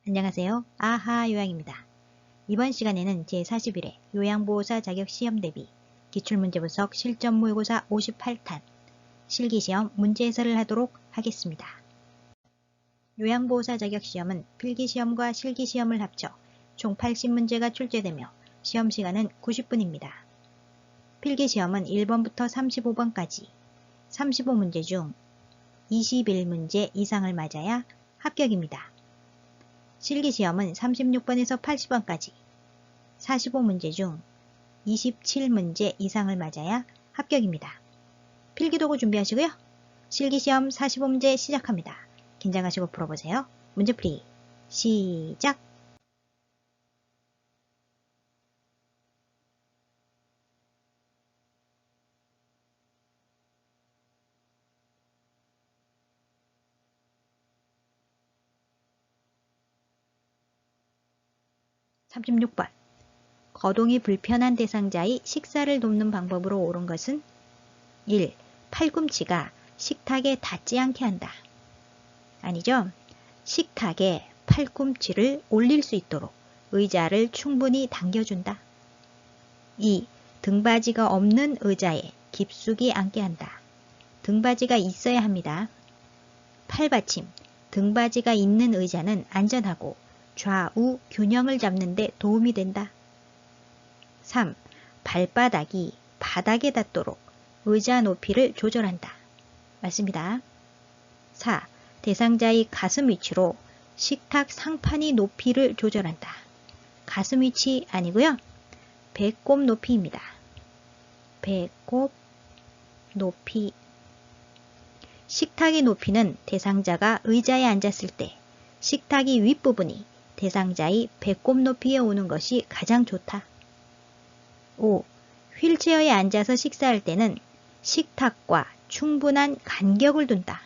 안녕하세요. 아하 요양입니다. 이번 시간에는 제41회 요양보호사 자격시험 대비 기출문제분석 실전모의고사 58탄 실기시험 문제 해설을 하도록 하겠습니다. 요양보호사 자격시험은 필기시험과 실기시험을 합쳐 총 80문제가 출제되며 시험시간은 90분입니다. 필기시험은 1번부터 35번까지 35문제 중 21문제 이상을 맞아야 합격입니다. 실기시험은 36번에서 80번까지 45문제 중 27문제 이상을 맞아야 합격입니다. 필기도구 준비하시고요. 실기시험 45문제 시작합니다. 긴장하시고 풀어보세요. 문제풀이 시작! (36번) 거동이 불편한 대상자의 식사를 돕는 방법으로 옳은 것은 1. 팔꿈치가 식탁에 닿지 않게 한다. 아니죠? 식탁에 팔꿈치를 올릴 수 있도록 의자를 충분히 당겨준다. 2. 등받이가 없는 의자에 깊숙이 앉게 한다. 등받이가 있어야 합니다. 팔받침, 등받이가 있는 의자는 안전하고 좌우 균형을 잡는 데 도움이 된다. 3. 발바닥이 바닥에 닿도록 의자 높이를 조절한다. 맞습니다. 4. 대상자의 가슴 위치로 식탁 상판의 높이를 조절한다. 가슴 위치 아니고요. 배꼽 높이입니다. 배꼽 높이. 식탁의 높이는 대상자가 의자에 앉았을 때 식탁의 윗부분이 대상자의 배꼽 높이에 오는 것이 가장 좋다. 5. 휠체어에 앉아서 식사할 때는 식탁과 충분한 간격을 둔다.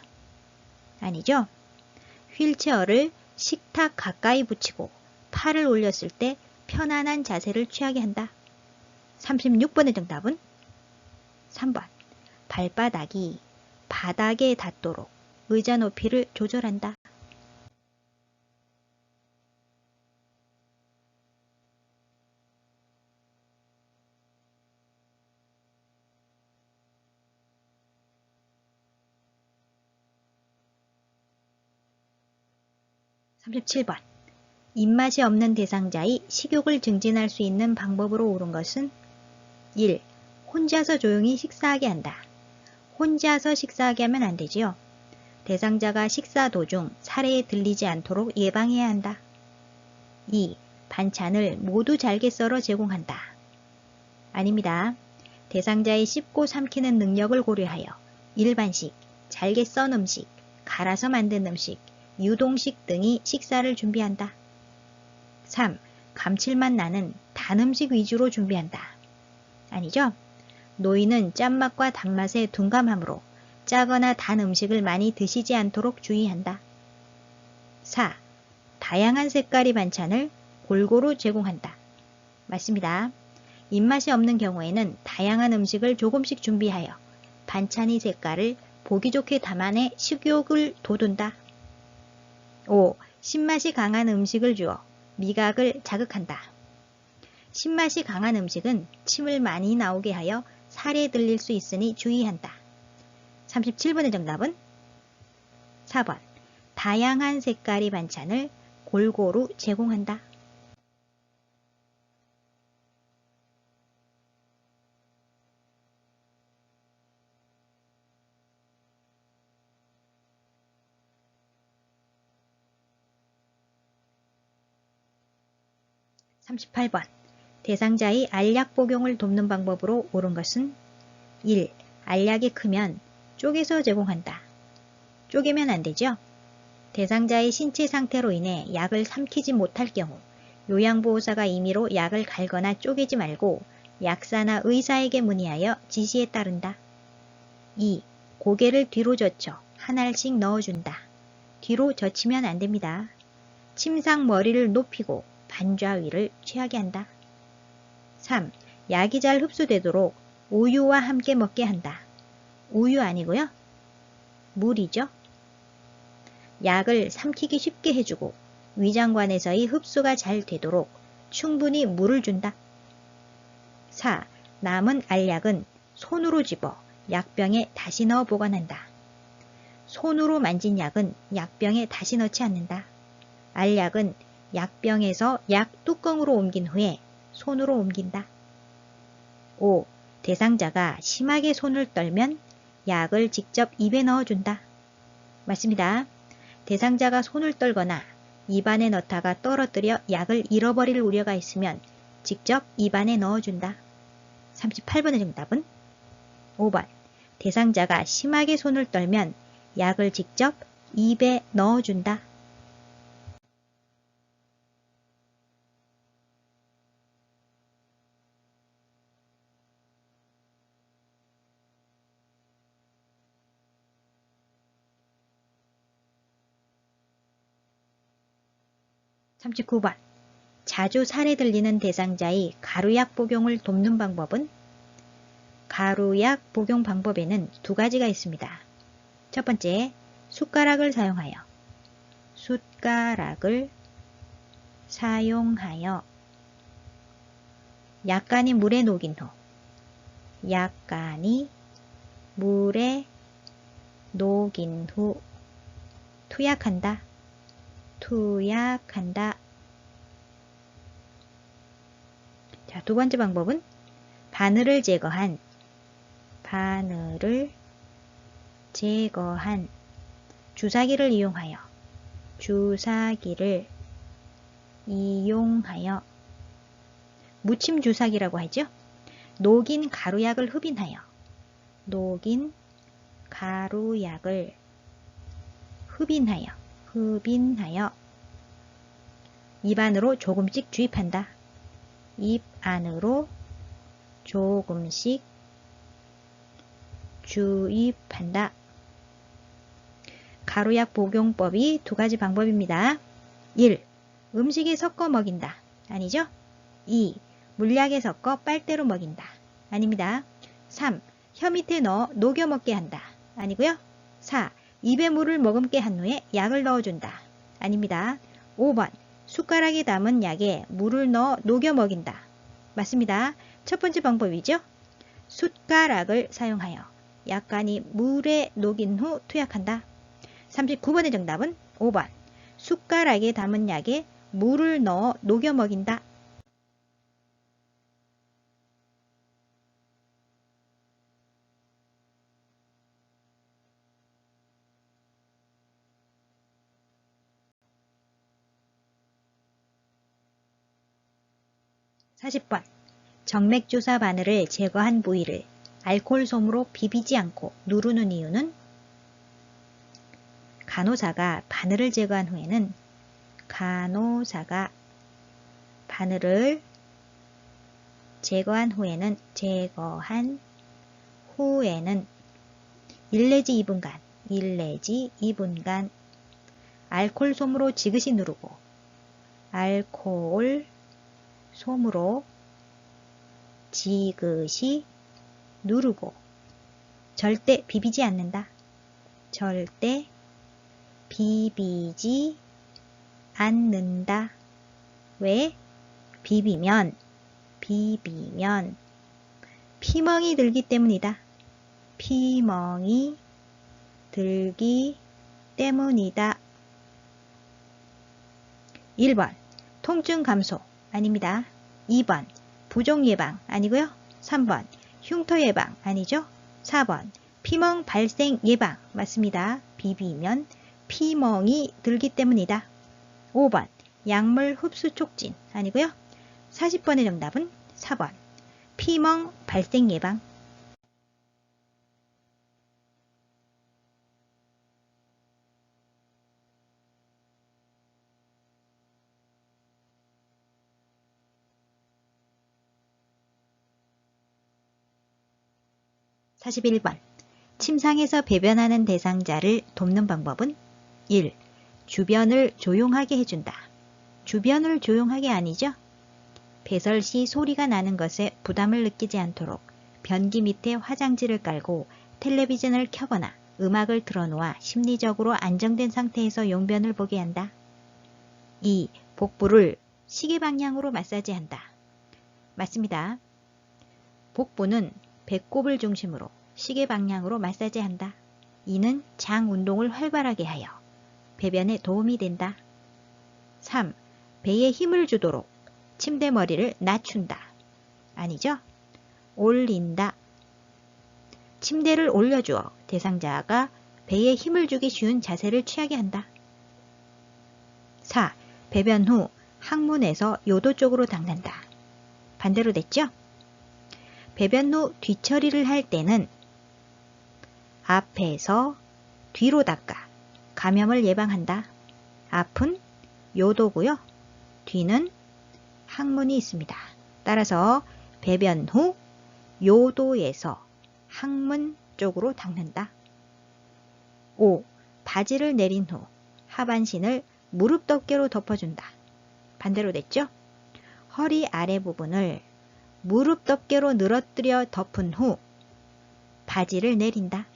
아니죠? 휠체어를 식탁 가까이 붙이고 팔을 올렸을 때 편안한 자세를 취하게 한다. 36번의 정답은 3번. 발바닥이 바닥에 닿도록 의자 높이를 조절한다. (37번) 입맛이 없는 대상자의 식욕을 증진할 수 있는 방법으로 옳은 것은 1. 혼자서 조용히 식사하게 한다. 혼자서 식사하게 하면 안 되지요. 대상자가 식사 도중 사례에 들리지 않도록 예방해야 한다. 2. 반찬을 모두 잘게 썰어 제공한다. 아닙니다. 대상자의 씹고 삼키는 능력을 고려하여 일반식, 잘게 썬 음식, 갈아서 만든 음식, 유동식 등의 식사를 준비한다. 3. 감칠맛 나는 단 음식 위주로 준비한다. 아니죠? 노인은 짠맛과 단맛에 둔감하므로 짜거나 단 음식을 많이 드시지 않도록 주의한다. 4. 다양한 색깔의 반찬을 골고루 제공한다. 맞습니다. 입맛이 없는 경우에는 다양한 음식을 조금씩 준비하여 반찬의 색깔을 보기 좋게 담아내 식욕을 돋운다. 5. 신맛이 강한 음식을 주어 미각을 자극한다. 신맛이 강한 음식은 침을 많이 나오게 하여 살에 들릴 수 있으니 주의한다. 37번의 정답은 4번. 다양한 색깔의 반찬을 골고루 제공한다. (38번) 대상자의 알약 복용을 돕는 방법으로 옳은 것은 1. 알약이 크면 쪼개서 제공한다. 쪼개면 안 되죠? 대상자의 신체 상태로 인해 약을 삼키지 못할 경우 요양보호사가 임의로 약을 갈거나 쪼개지 말고 약사나 의사에게 문의하여 지시에 따른다. 2. 고개를 뒤로 젖혀 한 알씩 넣어준다. 뒤로 젖히면 안 됩니다. 침상 머리를 높이고 반좌위를 취하게 한다. 3. 약이 잘 흡수되도록 우유와 함께 먹게 한다. 우유 아니고요. 물이죠. 약을 삼키기 쉽게 해주고 위장관에서의 흡수가 잘 되도록 충분히 물을 준다. 4. 남은 알약은 손으로 집어 약병에 다시 넣어 보관한다. 손으로 만진 약은 약병에 다시 넣지 않는다. 알약은 약병에서 약 뚜껑으로 옮긴 후에 손으로 옮긴다. 5. 대상자가 심하게 손을 떨면 약을 직접 입에 넣어준다. 맞습니다. 대상자가 손을 떨거나 입안에 넣다가 떨어뜨려 약을 잃어버릴 우려가 있으면 직접 입안에 넣어준다. 38번의 정답은 5번. 대상자가 심하게 손을 떨면 약을 직접 입에 넣어준다. (39번) 자주 살에 들리는 대상자의 가루약 복용을 돕는 방법은? 가루약 복용 방법에는 두 가지가 있습니다. 첫 번째, 숟가락을 사용하여 약간이 물에 녹인 후 투약한다. 자, 두 번째 방법은 바늘을 제거한 주사기를 이용하여 무침 주사기라고 하죠. 녹인 가루약을 흡인하여 입 안으로 조금씩 주입한다. 가루약 복용법이 두 가지 방법입니다. 1. 음식에 섞어 먹인다. 아니죠? 2. 물약에 섞어 빨대로 먹인다. 아닙니다. 3. 혀 밑에 넣어 녹여 먹게 한다. 아니고요. 4. 입에 물을 머금게 한 후에 약을 넣어준다. 아닙니다. 5번. 숟가락에 담은 약에 물을 넣어 녹여 먹인다. 맞습니다. 첫 번째 방법이죠. 숟가락을 사용하여 약간이 물에 녹인 후 투약한다. 39번의 정답은 5번. 숟가락에 담은 약에 물을 넣어 녹여 먹인다. (40번) 정맥주사 바늘을 제거한 부위를 알코올솜으로 비비지 않고 누르는 이유는? 간호사가 바늘을 제거한 후에는 1 내지 2분간 알코올솜으로 지그시 누르고 절대 비비지 않는다. 왜? 비비면 피멍이 들기 때문이다. 1번 통증 감소 아닙니다. 2번 부종 예방 아니고요. 3번 흉터 예방 아니죠. 4번 피멍 발생 예방 맞습니다. 비비면 피멍이 들기 때문이다. 5번 약물 흡수 촉진 아니고요. 40번의 정답은 4번 피멍 발생 예방. (41번) 침상에서 배변하는 대상자를 돕는 방법은? 1. 주변을 조용하게 해준다. 주변을 조용하게 아니죠? 배설 시 소리가 나는 것에 부담을 느끼지 않도록 변기 밑에 화장지를 깔고 텔레비전을 켜거나 음악을 틀어놓아 심리적으로 안정된 상태에서 용변을 보게 한다. 2. 복부를 시계 방향으로 마사지한다. 맞습니다. 복부는 배꼽을 중심으로 시계 방향으로 마사지한다. 이는 장 운동을 활발하게 하여 배변에 도움이 된다. 3. 배에 힘을 주도록 침대 머리를 낮춘다. 아니죠? 올린다. 침대를 올려주어 대상자가 배에 힘을 주기 쉬운 자세를 취하게 한다. 4. 배변 후 항문에서 요도 쪽으로 닦는다. 반대로 됐죠? 배변 후 뒤처리를 할 때는 앞에서 뒤로 닦아 감염을 예방한다. 앞은 요도고요. 뒤는 항문이 있습니다. 따라서 배변 후 요도에서 항문 쪽으로 닦는다. 5. 바지를 내린 후 하반신을 무릎 덮개로 덮어준다. 반대로 됐죠? 허리 아래 부분을 무릎 덮개로 늘어뜨려 덮은 후 바지를 내린다.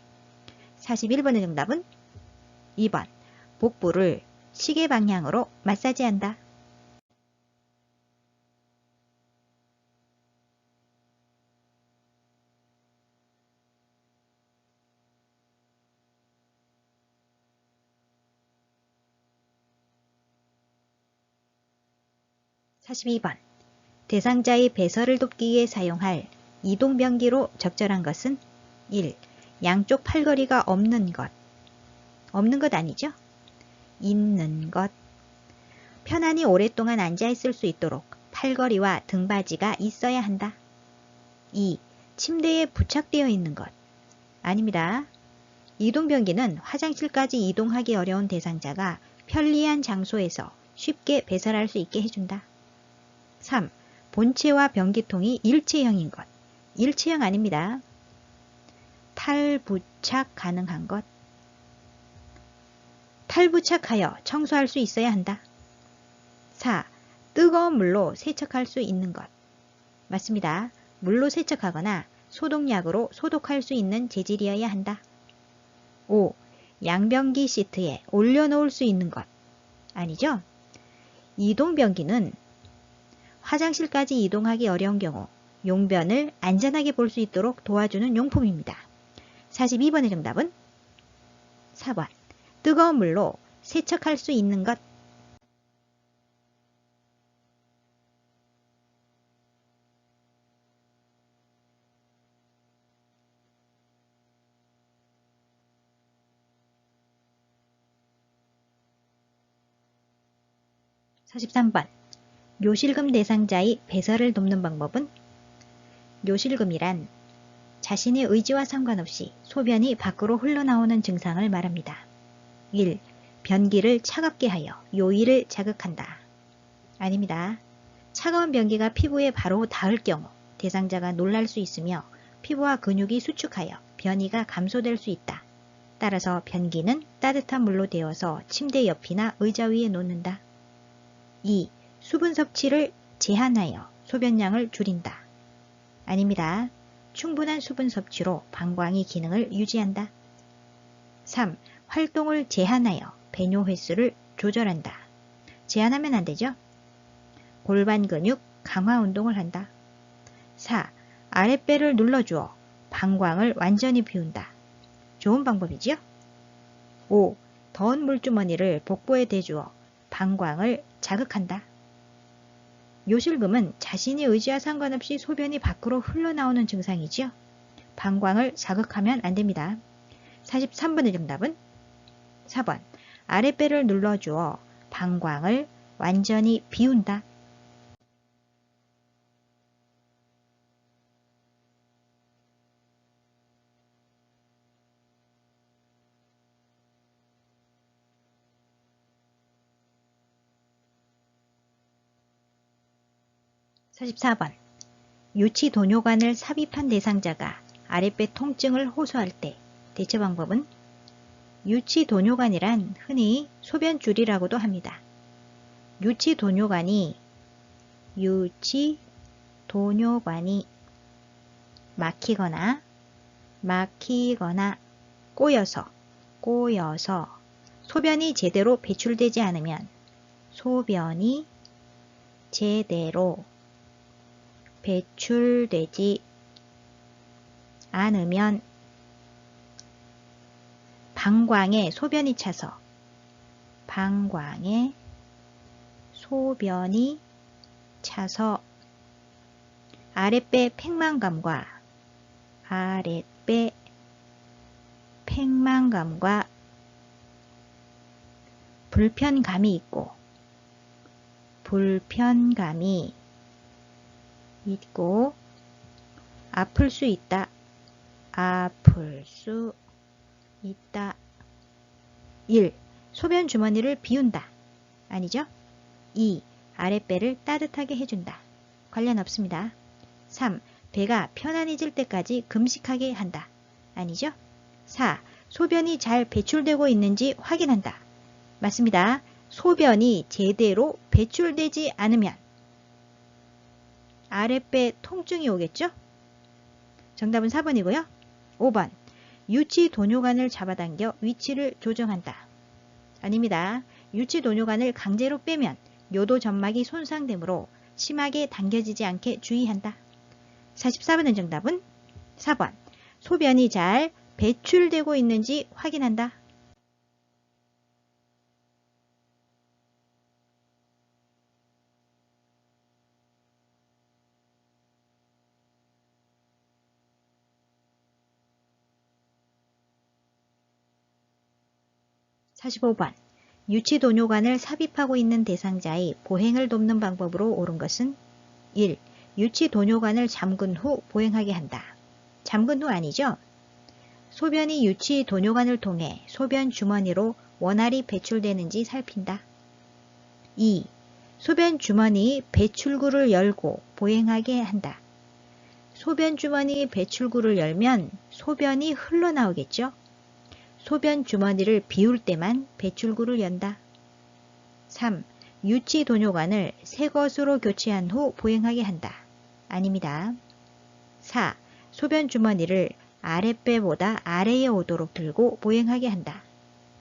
41번의 정답은 2번. 복부를 시계 방향으로 마사지한다. (42번) 대상자의 배설을 돕기 위해 사용할 이동변기로 적절한 것은 1. 양쪽 팔걸이가 없는 것. 없는 것 아니죠? 있는 것. 편안히 오랫동안 앉아있을 수 있도록 팔걸이와 등받이가 있어야 한다. 2. 침대에 부착되어 있는 것. 아닙니다. 이동변기는 화장실까지 이동하기 어려운 대상자가 편리한 장소에서 쉽게 배설할 수 있게 해준다. 3. 본체와 변기통이 일체형인 것. 일체형 아닙니다. 탈부착 가능한 것. 탈부착하여 청소할 수 있어야 한다. 4. 뜨거운 물로 세척할 수 있는 것. 맞습니다. 물로 세척하거나 소독약으로 소독할 수 있는 재질이어야 한다. 5. 양변기 시트에 올려놓을 수 있는 것. 아니죠? 이동변기는 화장실까지 이동하기 어려운 경우 용변을 안전하게 볼 수 있도록 도와주는 용품입니다. 42번의 정답은 4번. 뜨거운 물로 세척할 수 있는 것. (43번) 요실금 대상자의 배설을 돕는 방법은 요실금이란 자신의 의지와 상관없이 소변이 밖으로 흘러나오는 증상을 말합니다. 1. 변기를 차갑게 하여 요일을 자극한다. 아닙니다. 차가운 변기가 피부에 바로 닿을 경우 대상자가 놀랄 수 있으며 피부와 근육이 수축하여 변이가 감소될 수 있다. 따라서 변기는 따뜻한 물로 데워서 침대 옆이나 의자 위에 놓는다. 2. 수분 섭취를 제한하여 소변량을 줄인다. 아닙니다. 충분한 수분 섭취로 방광이 기능을 유지한다. 3. 활동을 제한하여 배뇨 횟수를 조절한다. 제한하면 안 되죠? 골반 근육 강화 운동을 한다. 4. 아랫배를 눌러주어 방광을 완전히 비운다. 좋은 방법이지요? 5. 더운 물주머니를 복부에 대주어 방광을 자극한다. 요실금은 자신의 의지와 상관없이 소변이 밖으로 흘러나오는 증상이지요. 방광을 자극하면 안 됩니다. 43번의 정답은 4번. 아랫배를 눌러주어 방광을 완전히 비운다. (44번) 유치도뇨관을 삽입한 대상자가 아랫배 통증을 호소할 때 대처 방법은 유치도뇨관이란 흔히 소변줄이라고도 합니다. 유치도뇨관이 막히거나 꼬여서 소변이 제대로 배출되지 않으면 소변이 제대로 배출되지 않으면 방광에 소변이 차서 아랫배 팽만감과 불편감이 있고 아플 수 있다. 1. 소변 주머니를 비운다. 아니죠? 2. 아랫배를 따뜻하게 해준다. 관련 없습니다. 3. 배가 편안해질 때까지 금식하게 한다. 아니죠? 4. 소변이 잘 배출되고 있는지 확인한다. 맞습니다. 소변이 제대로 배출되지 않으면 아랫배 통증이 오겠죠? 정답은 4번이고요. 5번. 유치 도뇨관을 잡아당겨 위치를 조정한다. 아닙니다. 유치 도뇨관을 강제로 빼면 요도 점막이 손상되므로 심하게 당겨지지 않게 주의한다. 44번의 정답은 4번. 소변이 잘 배출되고 있는지 확인한다. 45번. 유치도뇨관을 삽입하고 있는 대상자의 보행을 돕는 방법으로 옳은 것은 1. 유치도뇨관을 잠근 후 보행하게 한다. 잠근 후 아니죠? 소변이 유치도뇨관을 통해 소변 주머니로 원활히 배출되는지 살핀다. 2. 소변 주머니 배출구를 열고 보행하게 한다. 소변 주머니 배출구를 열면 소변이 흘러나오겠죠? 소변 주머니를 비울 때만 배출구를 연다. 3. 유치 도뇨관을 새 것으로 교체한 후 보행하게 한다. 아닙니다. 4. 소변 주머니를 아랫배보다 아래에 오도록 들고 보행하게 한다.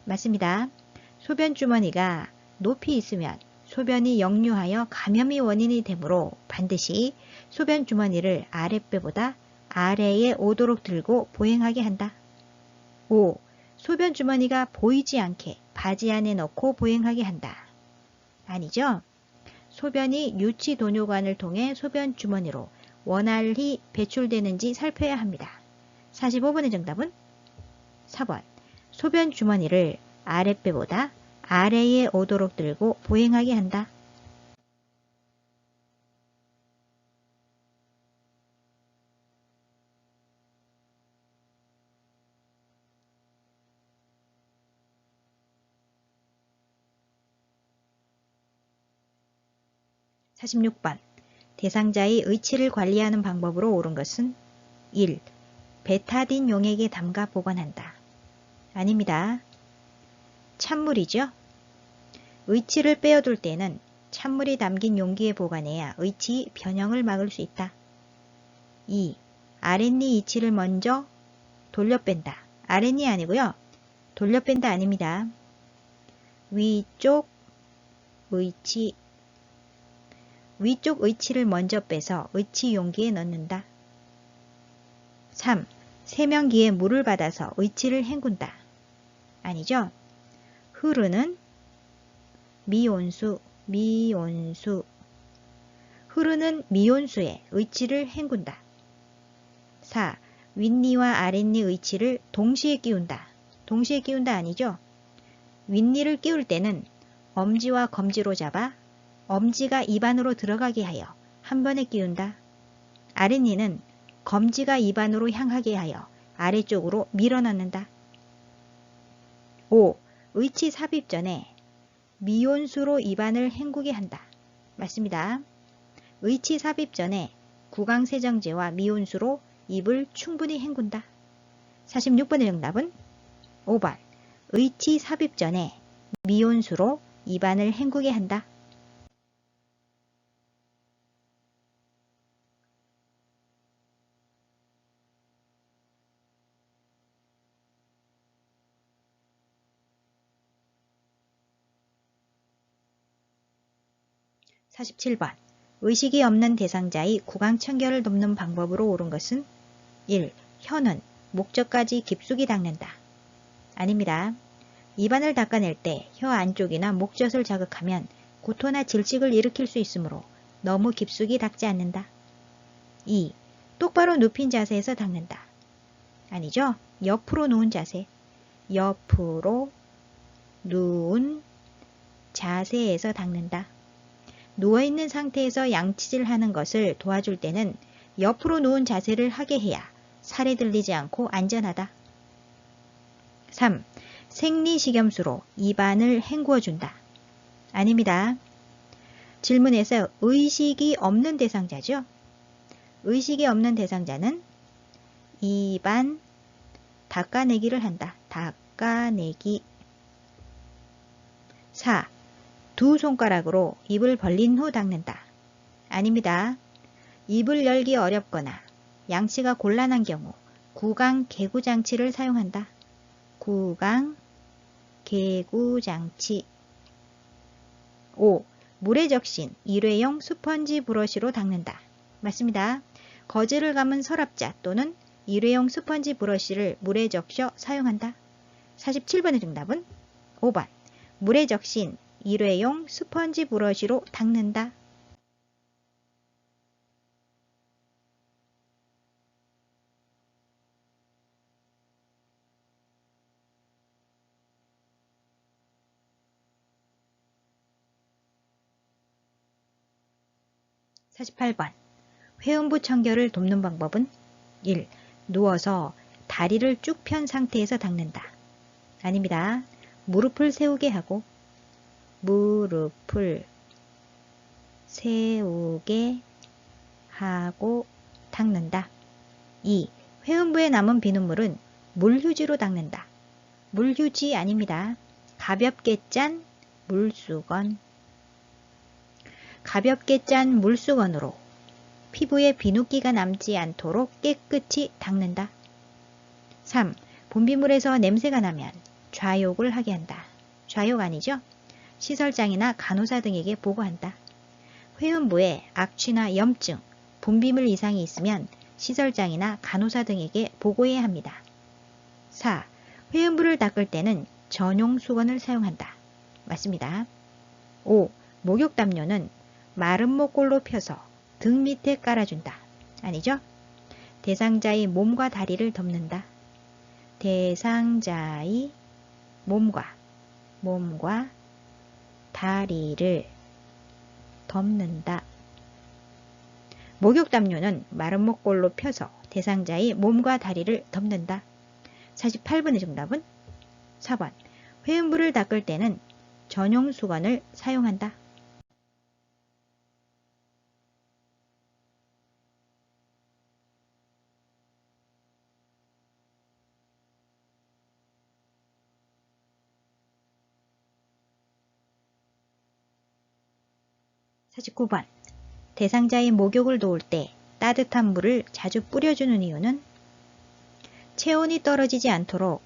맞습니다. 소변 주머니가 높이 있으면 소변이 역류하여 감염이 원인이 되므로 반드시 소변 주머니를 아랫배보다 아래에 오도록 들고 보행하게 한다. 5. 소변 주머니가 보이지 않게 바지 안에 넣고 보행하게 한다. 아니죠? 소변이 유치 도뇨관을 통해 소변 주머니로 원활히 배출되는지 살펴야 합니다. 45번의 정답은 4번. 소변 주머니를 아랫배보다 아래에 오도록 들고 보행하게 한다. 46번. 대상자의 의치를 관리하는 방법으로 옳은 것은 1. 베타딘 용액에 담가 보관한다. 아닙니다. 찬물이죠. 의치를 빼어둘 때는 찬물이 담긴 용기에 보관해야 의치 변형을 막을 수 있다. 2. 아랫니 이치를 먼저 돌려뺀다. 아랫니 아니고요. 돌려뺀다 아닙니다. 위쪽 의치를 먼저 빼서 의치 용기에 넣는다. 3. 세면기에 물을 받아서 의치를 헹군다. 아니죠? 흐르는 미온수 흐르는 미온수에 의치를 헹군다. 4. 윗니와 아랫니 의치를 동시에 끼운다. 동시에 끼운다 아니죠? 윗니를 끼울 때는 엄지와 검지로 잡아 엄지가 입안으로 들어가게 하여 한 번에 끼운다. 아랫니는 검지가 입안으로 향하게 하여 아래쪽으로 밀어넣는다. 5. 의치 삽입 전에 미온수로 입안을 헹구게 한다. 맞습니다. 의치 삽입 전에 구강세정제와 미온수로 입을 충분히 헹군다. 46번의 정답은 5번. 의치 삽입 전에 미온수로 입안을 헹구게 한다. 47번. 의식이 없는 대상자의 구강청결을 돕는 방법으로 옳은 것은 1. 혀는 목젖까지 깊숙이 닦는다. 아닙니다. 입안을 닦아낼 때 혀 안쪽이나 목젖을 자극하면 구토나 질식을 일으킬 수 있으므로 너무 깊숙이 닦지 않는다. 2. 똑바로 눕힌 자세에서 닦는다. 아니죠. 옆으로 누운 자세. 옆으로 누운 자세에서 닦는다. 누워있는 상태에서 양치질 하는 것을 도와줄 때는 옆으로 누운 자세를 하게 해야 살에 들리지 않고 안전하다. 3. 생리식염수로 입안을 헹구어준다. 아닙니다. 질문에서 의식이 없는 대상자죠. 의식이 없는 대상자는 입안 닦아내기를 한다. 닦아내기. 4. 두 손가락으로 입을 벌린 후 닦는다. 아닙니다. 입을 열기 어렵거나 양치가 곤란한 경우 구강 개구장치를 사용한다. 구강 개구장치. 5. 물에 적신 일회용 스펀지 브러쉬로 닦는다. 맞습니다. 거즈를 감은 서랍자 또는 일회용 스펀지 브러쉬를 물에 적셔 사용한다. 47번의 정답은 5번. 물에 적신 일회용 스펀지 브러쉬로 닦는다. 48번. 회음부 청결을 돕는 방법은 1. 누워서 다리를 쭉 편 상태에서 닦는다. 아닙니다. 무릎을 세우게 하고 무릎을 세우게 하고 닦는다. 2. 회음부에 남은 비눗물은 물휴지로 닦는다. 물휴지 아닙니다. 가볍게 짠 물수건. 가볍게 짠 물수건으로 피부에 비누기가 남지 않도록 깨끗이 닦는다. 3. 분비물에서 냄새가 나면 좌욕을 하게 한다. 좌욕 아니죠? 시설장이나 간호사 등에게 보고한다. 회음부에 악취나 염증, 분비물 이상이 있으면 시설장이나 간호사 등에게 보고해야 합니다. 4. 회음부를 닦을 때는 전용 수건을 사용한다. 맞습니다. 5. 목욕담요는 마른 목골로 펴서 등 밑에 깔아준다. 아니죠? 대상자의 몸과 다리를 덮는다. 대상자의 몸과 다리를 덮는다. 목욕담요는 마른 목골로 펴서 대상자의 몸과 다리를 덮는다. 48번의 정답은 4번. 회음부를 닦을 때는 전용 수건을 사용한다. 49번. 대상자의 목욕을 도울 때 따뜻한 물을 자주 뿌려주는 이유는 체온이 떨어지지 않도록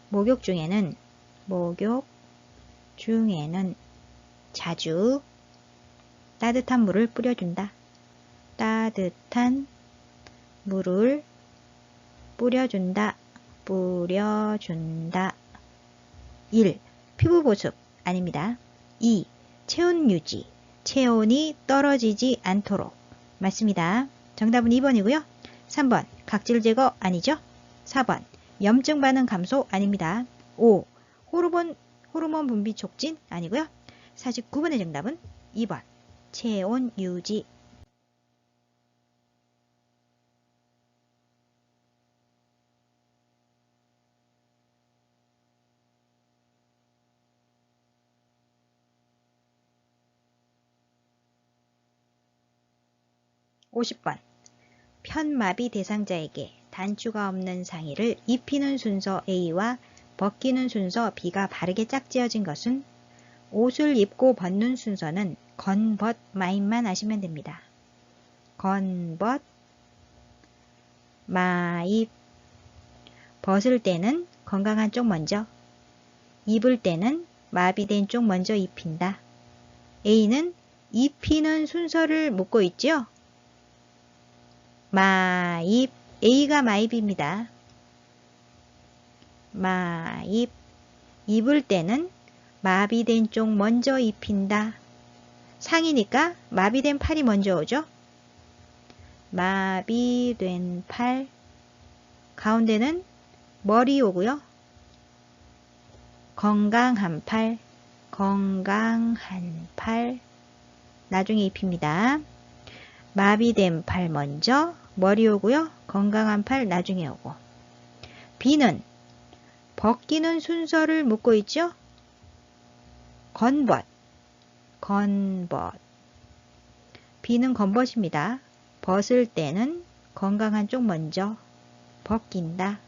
목욕 중에는 자주 따뜻한 물을 뿌려준다. 따뜻한 물을 뿌려준다. 1. 피부 보습 아닙니다. 2. 체온 유지, 체온이 떨어지지 않도록. 맞습니다. 정답은 2번이고요. 3번 각질 제거 아니죠? 4번 염증 반응 감소 아닙니다. 5. 호르몬 분비 촉진 아니고요. 49번의 정답은 2번 체온 유지. 50번. 편마비 대상자에게 단추가 없는 상의를 입히는 순서 A와 벗기는 순서 B가 바르게 짝지어진 것은 옷을 입고 벗는 순서는 건, 벗, 마입만 아시면 됩니다. 건, 벗, 마입. 벗을 때는 건강한 쪽 먼저, 입을 때는 마비된 쪽 먼저 입힌다. A는 입히는 순서를 묻고 있죠? 마입, A가 마입입니다. 마입, 입을 때는 마비된 쪽 먼저 입힌다. 상이니까 마비된 팔이 먼저 오죠? 마비된 팔, 가운데는 머리 오고요. 건강한 팔, 건강한 팔, 나중에 입힙니다. 마비된 팔 먼저, 머리 오고요. 건강한 팔 나중에 오고. B는 벗기는 순서를 묻고 있죠? 건벗, 건벗. B는 건벗입니다. 벗을 때는 건강한 쪽 먼저 벗긴다.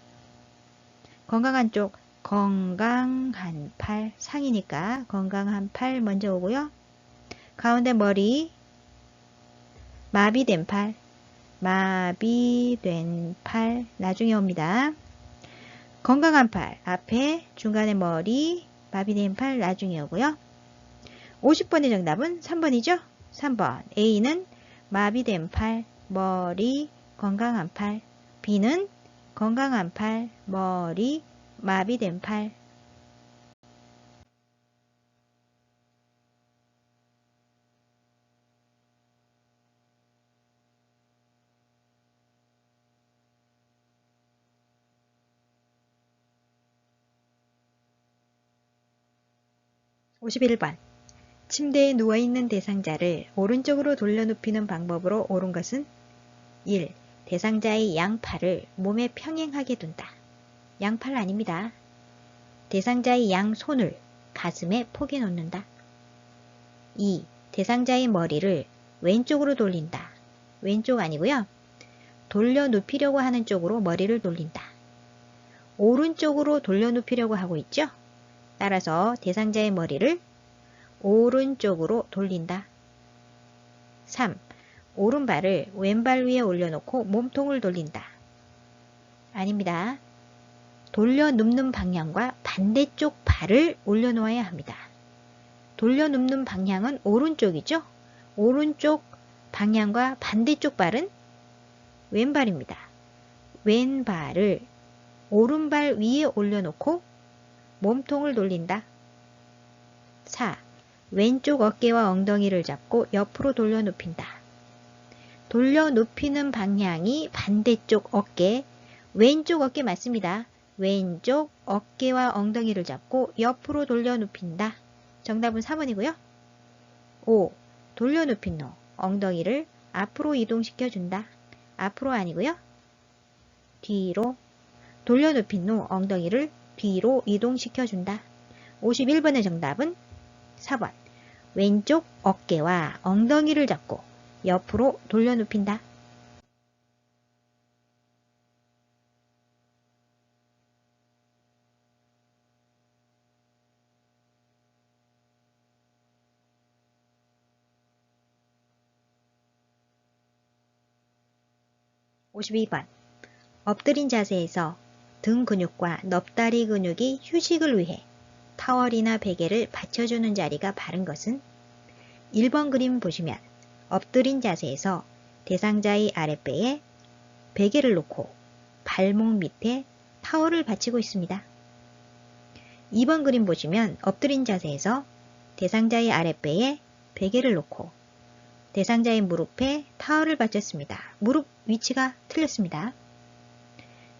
건강한 쪽, 건강한 팔, 상이니까 건강한 팔 먼저 오고요. 가운데 머리, 마비된 팔, 마비된 팔 나중에 옵니다. 건강한 팔, 앞에 중간에 머리, 마비된 팔 나중에 오고요. 50번의 정답은 3번이죠? 3번. A는 마비된 팔, 머리, 건강한 팔. B는 건강한 팔, 머리, 마비된 팔. 51번. 침대에 누워있는 대상자를 오른쪽으로 돌려눕히는 방법으로 옳은 것은 1. 대상자의 양팔을 몸에 평행하게 둔다. 양팔 아닙니다. 대상자의 양손을 가슴에 포개 놓는다. 2. 대상자의 머리를 왼쪽으로 돌린다. 왼쪽 아니고요. 돌려눕히려고 하는 쪽으로 머리를 돌린다. 오른쪽으로 돌려눕히려고 하고 있죠? 따라서 대상자의 머리를 오른쪽으로 돌린다. 3. 오른발을 왼발 위에 올려놓고 몸통을 돌린다. 아닙니다. 돌려눕는 방향과 반대쪽 발을 올려놓아야 합니다. 돌려눕는 방향은 오른쪽이죠? 오른쪽 방향과 반대쪽 발은 왼발입니다. 왼발을 오른발 위에 올려놓고 몸통을 돌린다. 4. 왼쪽 어깨와 엉덩이를 잡고 옆으로 돌려눕힌다. 돌려눕히는 방향이 반대쪽 어깨, 왼쪽 어깨 맞습니다. 왼쪽 어깨와 엉덩이를 잡고 옆으로 돌려눕힌다. 정답은 4번이고요. 5. 돌려눕힌 후 엉덩이를 앞으로 이동시켜준다. 앞으로 아니고요. 뒤로. 돌려눕힌 후 엉덩이를 뒤로 이동시켜준다. 51번의 정답은 4번. 왼쪽 어깨와 엉덩이를 잡고 옆으로 돌려눕힌다. 52번. 엎드린 자세에서 등 근육과 넙다리 근육이 휴식을 위해 타월이나 베개를 받쳐주는 자리가 바른 것은 1번 그림 보시면 엎드린 자세에서 대상자의 아랫배에 베개를 놓고 발목 밑에 타월을 받치고 있습니다. 2번 그림 보시면 엎드린 자세에서 대상자의 아랫배에 베개를 놓고 대상자의 무릎에 타월을 받쳤습니다. 무릎 위치가 틀렸습니다.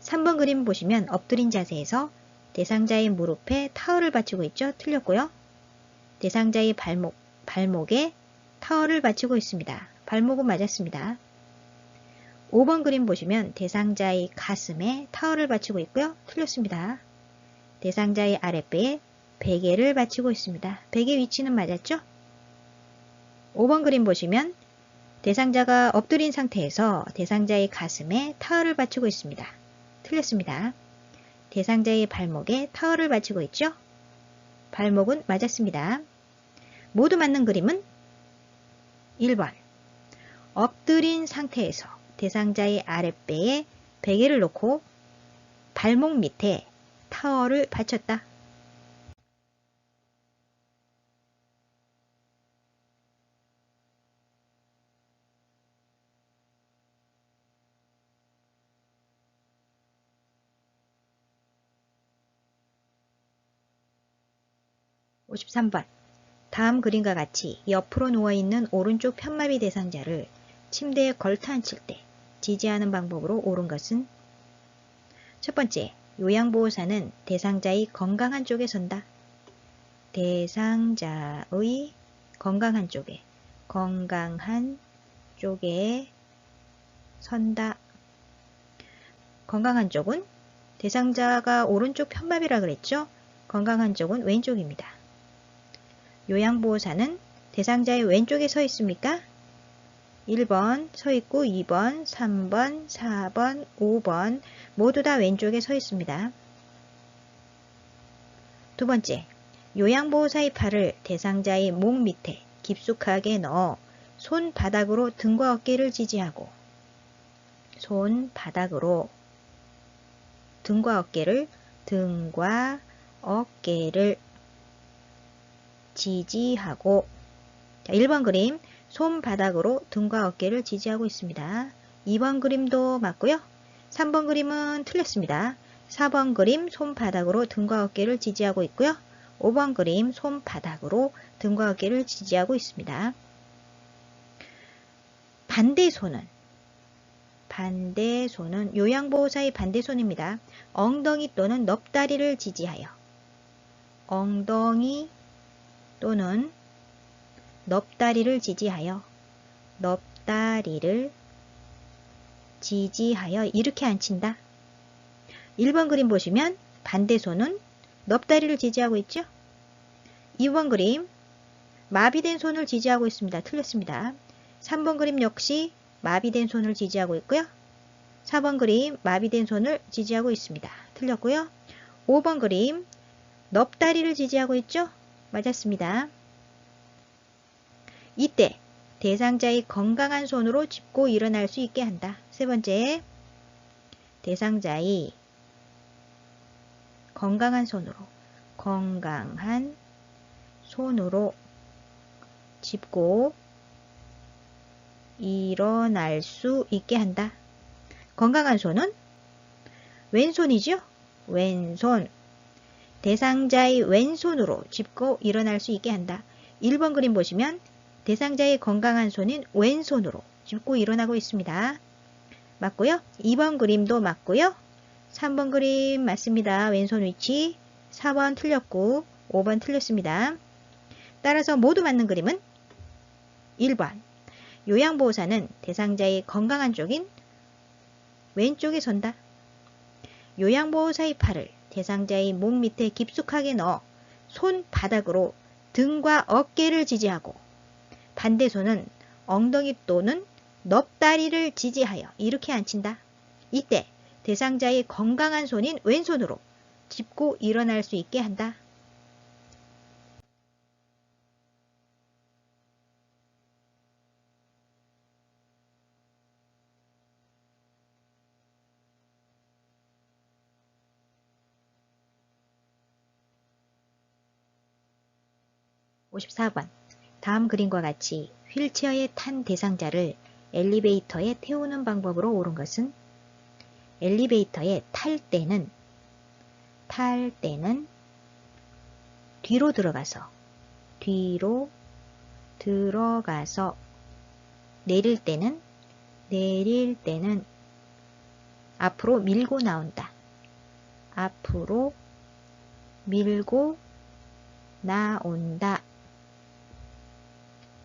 3번 그림 보시면 엎드린 자세에서 대상자의 무릎에 타월을 받치고 있죠? 틀렸고요. 대상자의 발목에 타월을 받치고 있습니다. 발목은 맞았습니다. 5번 그림 보시면 대상자의 가슴에 타월을 받치고 있고요. 틀렸습니다. 대상자의 아랫배에 베개를 받치고 있습니다. 베개 위치는 맞았죠? 5번 그림 보시면 대상자가 엎드린 상태에서 대상자의 가슴에 타월을 받치고 있습니다. 틀렸습니다. 대상자의 발목에 타월을 받치고 있죠? 발목은 맞았습니다. 모두 맞는 그림은 1번. 엎드린 상태에서 대상자의 아랫배에 베개를 놓고 발목 밑에 타월을 받쳤다. (53번) 다음 그림과 같이 옆으로 누워있는 오른쪽 편마비 대상자를 침대에 걸터 앉힐 때 지지하는 방법으로 옳은 것은? 첫 번째, 요양보호사는 대상자의 건강한 쪽에 선다. 대상자의 건강한 쪽에 선다. 건강한 쪽은 대상자가 오른쪽 편마비라 그랬죠? 건강한 쪽은 왼쪽입니다. 요양보호사는 대상자의 왼쪽에 서 있습니까? 1번 서 있고 2번, 3번, 4번, 5번 모두 다 왼쪽에 서 있습니다. 두 번째, 요양보호사의 팔을 대상자의 목 밑에 깊숙하게 넣어 손바닥으로 등과 어깨를 지지하고 손바닥으로 등과 어깨를 지지하고 자, 1번 그림 손바닥으로 등과 어깨를 지지하고 있습니다. 2번 그림도 맞고요. 3번 그림은 틀렸습니다. 4번 그림 손바닥으로 등과 어깨를 지지하고 있고요. 5번 그림 손바닥으로 등과 어깨를 지지하고 있습니다. 반대손은 요양보호사의 반대손입니다. 엉덩이 또는 넙다리를 지지하여 엉덩이 또는 넙다리를 지지하여 이렇게 앉힌다. 1번 그림 보시면 반대손은 넙다리를 지지하고 있죠. 2번 그림 마비된 손을 지지하고 있습니다. 틀렸습니다. 3번 그림 역시 마비된 손을 지지하고 있고요. 4번 그림 마비된 손을 지지하고 있습니다. 틀렸고요. 5번 그림 넙다리를 지지하고 있죠. 맞았습니다. 이때 대상자의 건강한 손으로 짚고 일어날 수 있게 한다. 세 번째, 대상자의 건강한 손으로 짚고 일어날 수 있게 한다. 건강한 손은 왼손이죠? 왼손. 대상자의 왼손으로 짚고 일어날 수 있게 한다. 1번 그림 보시면 대상자의 건강한 손인 왼손으로 짚고 일어나고 있습니다. 맞고요. 2번 그림도 맞고요. 3번 그림 맞습니다. 왼손 위치. 4번 틀렸고 5번 틀렸습니다. 따라서 모두 맞는 그림은 1번. 요양보호사는 대상자의 건강한 쪽인 왼쪽에 선다. 요양보호사의 팔을 대상자의 목 밑에 깊숙하게 넣어 손바닥으로 등과 어깨를 지지하고 반대손은 엉덩이 또는 넙다리를 지지하여 이렇게 앉힌다. 이때 대상자의 건강한 손인 왼손으로 짚고 일어날 수 있게 한다. (54번) 다음 그림과 같이 휠체어에 탄 대상자를 엘리베이터에 태우는 방법으로 옳은 것은? 엘리베이터에 탈 때는 뒤로 들어가서 내릴 때는 앞으로 밀고 나온다. 앞으로 밀고 나온다.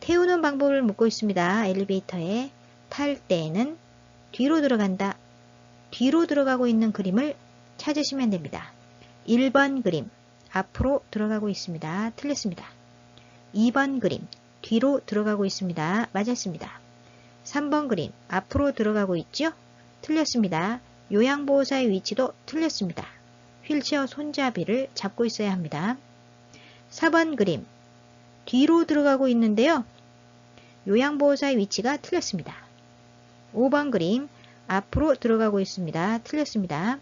태우는 방법을 묻고 있습니다. 엘리베이터에 탈 때는 뒤로 들어간다. 뒤로 들어가고 있는 그림을 찾으시면 됩니다. 1번 그림 앞으로 들어가고 있습니다. 틀렸습니다. 2번 그림 뒤로 들어가고 있습니다. 맞았습니다. 3번 그림 앞으로 들어가고 있죠? 틀렸습니다. 요양보호사의 위치도 틀렸습니다. 휠체어 손잡이를 잡고 있어야 합니다. 4번 그림 뒤로 들어가고 있는데요. 요양보호사의 위치가 틀렸습니다. 5번 그림 앞으로 들어가고 있습니다. 틀렸습니다.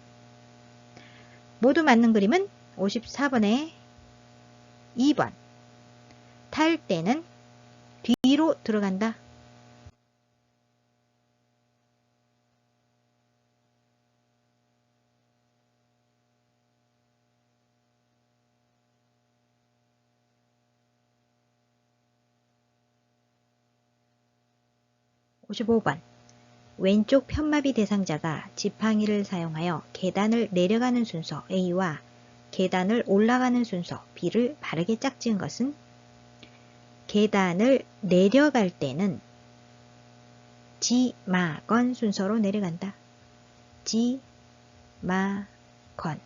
모두 맞는 그림은 54번에 2번. 탈 때는 뒤로 들어간다. 55번. 왼쪽 편마비 대상자가 지팡이를 사용하여 계단을 내려가는 순서 A와 계단을 올라가는 순서 B를 바르게 짝지은 것은 계단을 내려갈 때는 지, 마, 건 순서로 내려간다. 지, 마, 건.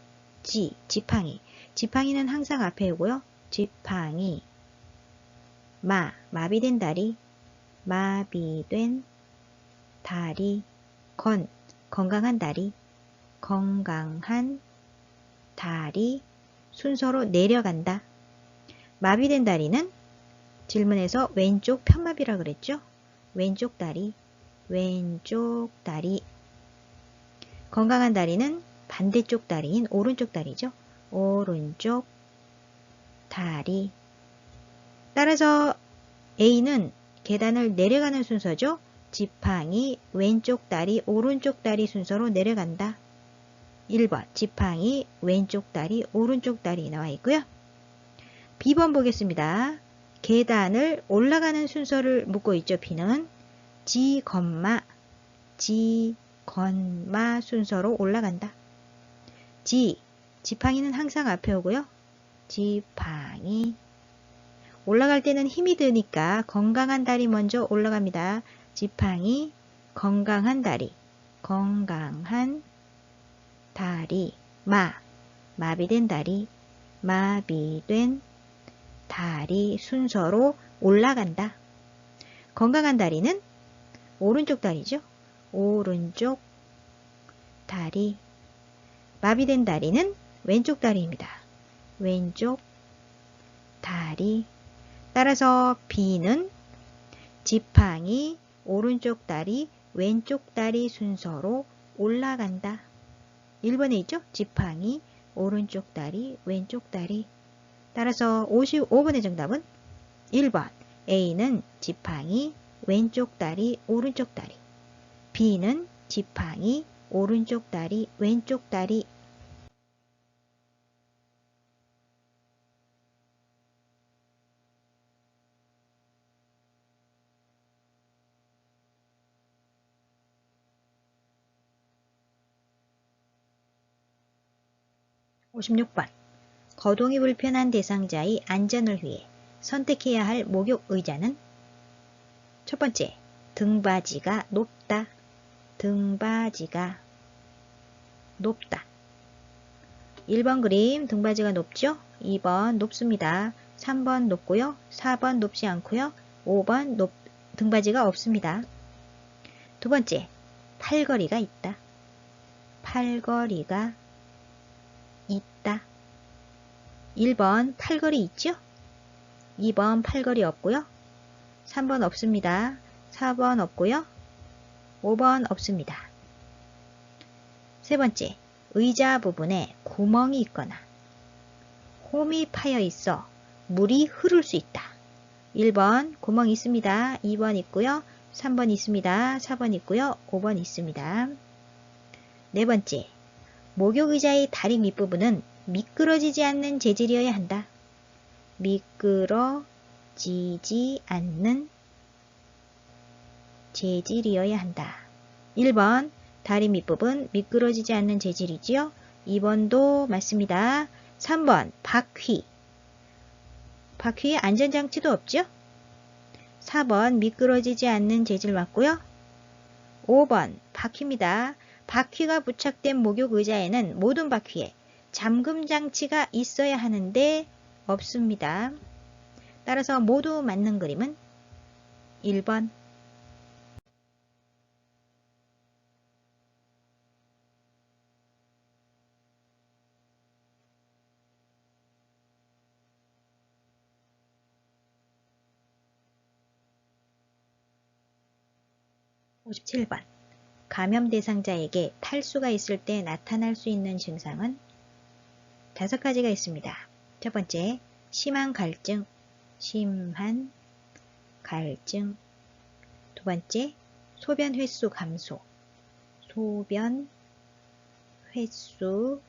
지, 지팡이. 지팡이는 항상 앞에 오고요. 지팡이. 마, 마비된 다리. 마비된 다리. 건, 건강한 다리. 건강한 다리. 순서로 내려간다. 마비된 다리는 질문에서 왼쪽 편마비라 그랬죠? 왼쪽 다리. 왼쪽 다리. 건강한 다리는 반대쪽 다리인 오른쪽 다리죠. 오른쪽 다리. 따라서 A는 계단을 내려가는 순서죠. 지팡이, 왼쪽 다리, 오른쪽 다리 순서로 내려간다. 1번 지팡이, 왼쪽 다리, 오른쪽 다리 나와 있고요. B번 보겠습니다. 계단을 올라가는 순서를 묻고 있죠. B는 지, 건마, 지, 건마 순서로 올라간다. 지, 지팡이는 항상 앞에 오고요. 지팡이. 올라갈 때는 힘이 드니까 건강한 다리 먼저 올라갑니다. 지팡이, 건강한 다리. 건강한 다리. 마, 마비된 다리. 마비된 다리 순서로 올라간다. 건강한 다리는 오른쪽 다리죠. 오른쪽 다리. 마비된 다리는 왼쪽 다리입니다. 왼쪽 다리. 따라서 B는 지팡이, 오른쪽 다리, 왼쪽 다리 순서로 올라간다. 1번에 있죠? 지팡이, 오른쪽 다리, 왼쪽 다리. 따라서 55번의 정답은 1번. A는 지팡이, 왼쪽 다리, 오른쪽 다리. B는 지팡이, 오른쪽 다리, 왼쪽 다리. (56번) 거동이 불편한 대상자의 안전을 위해 선택해야 할 목욕 의자는 첫 번째, 등받이가 높다. 등받이가 높다. 1번 그림 등받이가 높죠? 2번 높습니다. 3번 높고요. 4번 높지 않고요. 5번 등받이가 없습니다. 두 번째, 팔걸이가 있다. 팔걸이가 있다. 1번 팔걸이 있죠? 2번 팔걸이 없고요. 3번 없습니다. 4번 없고요. 5번 없습니다. 세 번째, 의자 부분에 구멍이 있거나 홈이 파여 있어 물이 흐를 수 있다. 1번 구멍이 있습니다. 2번 있고요. 3번 있습니다. 4번 있고요. 5번 있습니다. 네 번째, 목욕 의자의 다리 밑부분은 미끄러지지 않는 재질이어야 한다. 미끄러지지 않는 재질이어야 한다. 1번 다리 밑부분 미끄러지지 않는 재질이지요. 2번도 맞습니다. 3번 바퀴. 바퀴에 안전장치도 없죠. 4번 미끄러지지 않는 재질 맞고요. 5번 바퀴입니다. 바퀴가 부착된 목욕 의자에는 모든 바퀴에 잠금 장치가 있어야 하는데 없습니다. 따라서 모두 맞는 그림은 1번. (57번) 감염 대상자에게 탈수가 있을 때 나타날 수 있는 증상은 5가지가 있습니다. 첫 번째, 심한 갈증, 심한 갈증. 두 번째, 소변 횟수 감소, 소변 횟수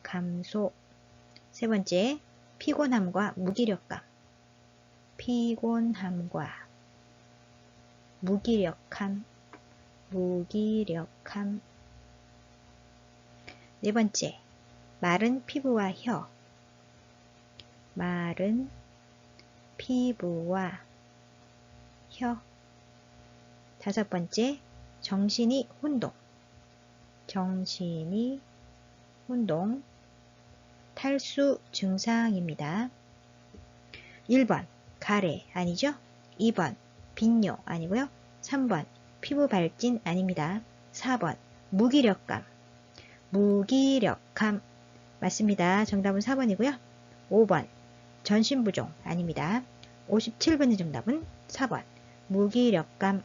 감소. 세 번째, 피곤함과 무기력감, 피곤함과 무기력함. 네 번째, 마른 피부와 혀, 마른 피부와 혀. 다섯 번째, 정신이 혼동, 탈수 증상입니다. 1번, 가래 아니죠? 2번, 빈뇨 아니고요. 3번, 피부 발진 아닙니다. 4번, 무기력감 맞습니다. 정답은 4번이고요. 5번, 전신부종 아닙니다. 57번의 정답은 4번, 무기력감.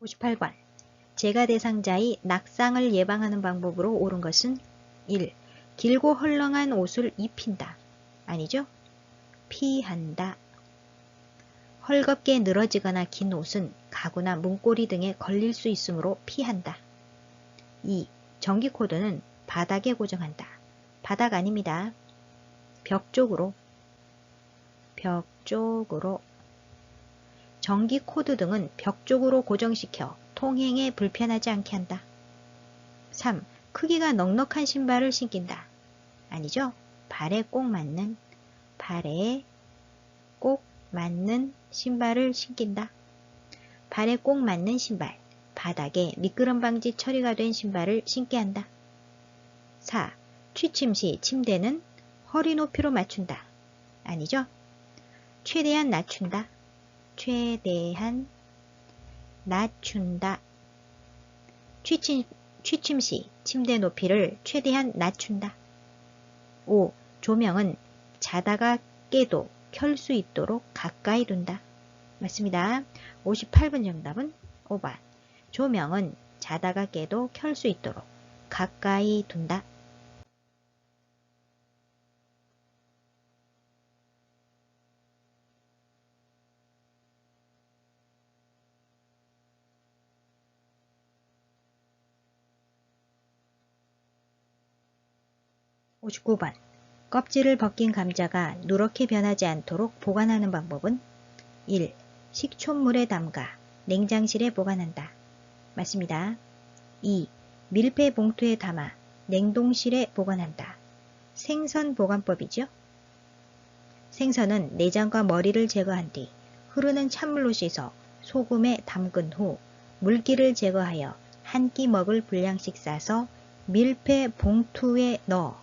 (58번) 재가 대상자의 낙상을 예방하는 방법으로 옳은 것은 1. 길고 헐렁한 옷을 입힌다. 아니죠? 피한다. 헐겁게 늘어지거나 긴 옷은 가구나 문고리 등에 걸릴 수 있으므로 피한다. 2. 전기코드는 바닥에 고정한다. 바닥 아닙니다. 벽 쪽으로. 전기코드 등은 벽 쪽으로 고정시켜 통행에 불편하지 않게 한다. 3. 크기가 넉넉한 신발을 신긴다. 아니죠? 발에 꼭 맞는 신발을 신긴다. 발에 꼭 맞는 신발, 바닥에 미끄럼 방지 처리가 된 신발을 신게 한다. 4. 취침 시 침대는 허리 높이로 맞춘다. 아니죠? 최대한 낮춘다. 취침 시 침대 높이를 최대한 낮춘다. 5. 조명은 자다가 깨도 켤 수 있도록 가까이 둔다. 맞습니다. 58번 정답은 5번. 조명은 자다가 깨도 켤 수 있도록 가까이 둔다. (59번) 껍질을 벗긴 감자가 누렇게 변하지 않도록 보관하는 방법은 1. 식초물에 담가 냉장실에 보관한다. 맞습니다. 2. 밀폐 봉투에 담아 냉동실에 보관한다. 생선 보관법이죠. 생선은 내장과 머리를 제거한 뒤 흐르는 찬물로 씻어 소금에 담근 후 물기를 제거하여 한 끼 먹을 분량씩 싸서 밀폐 봉투에 넣어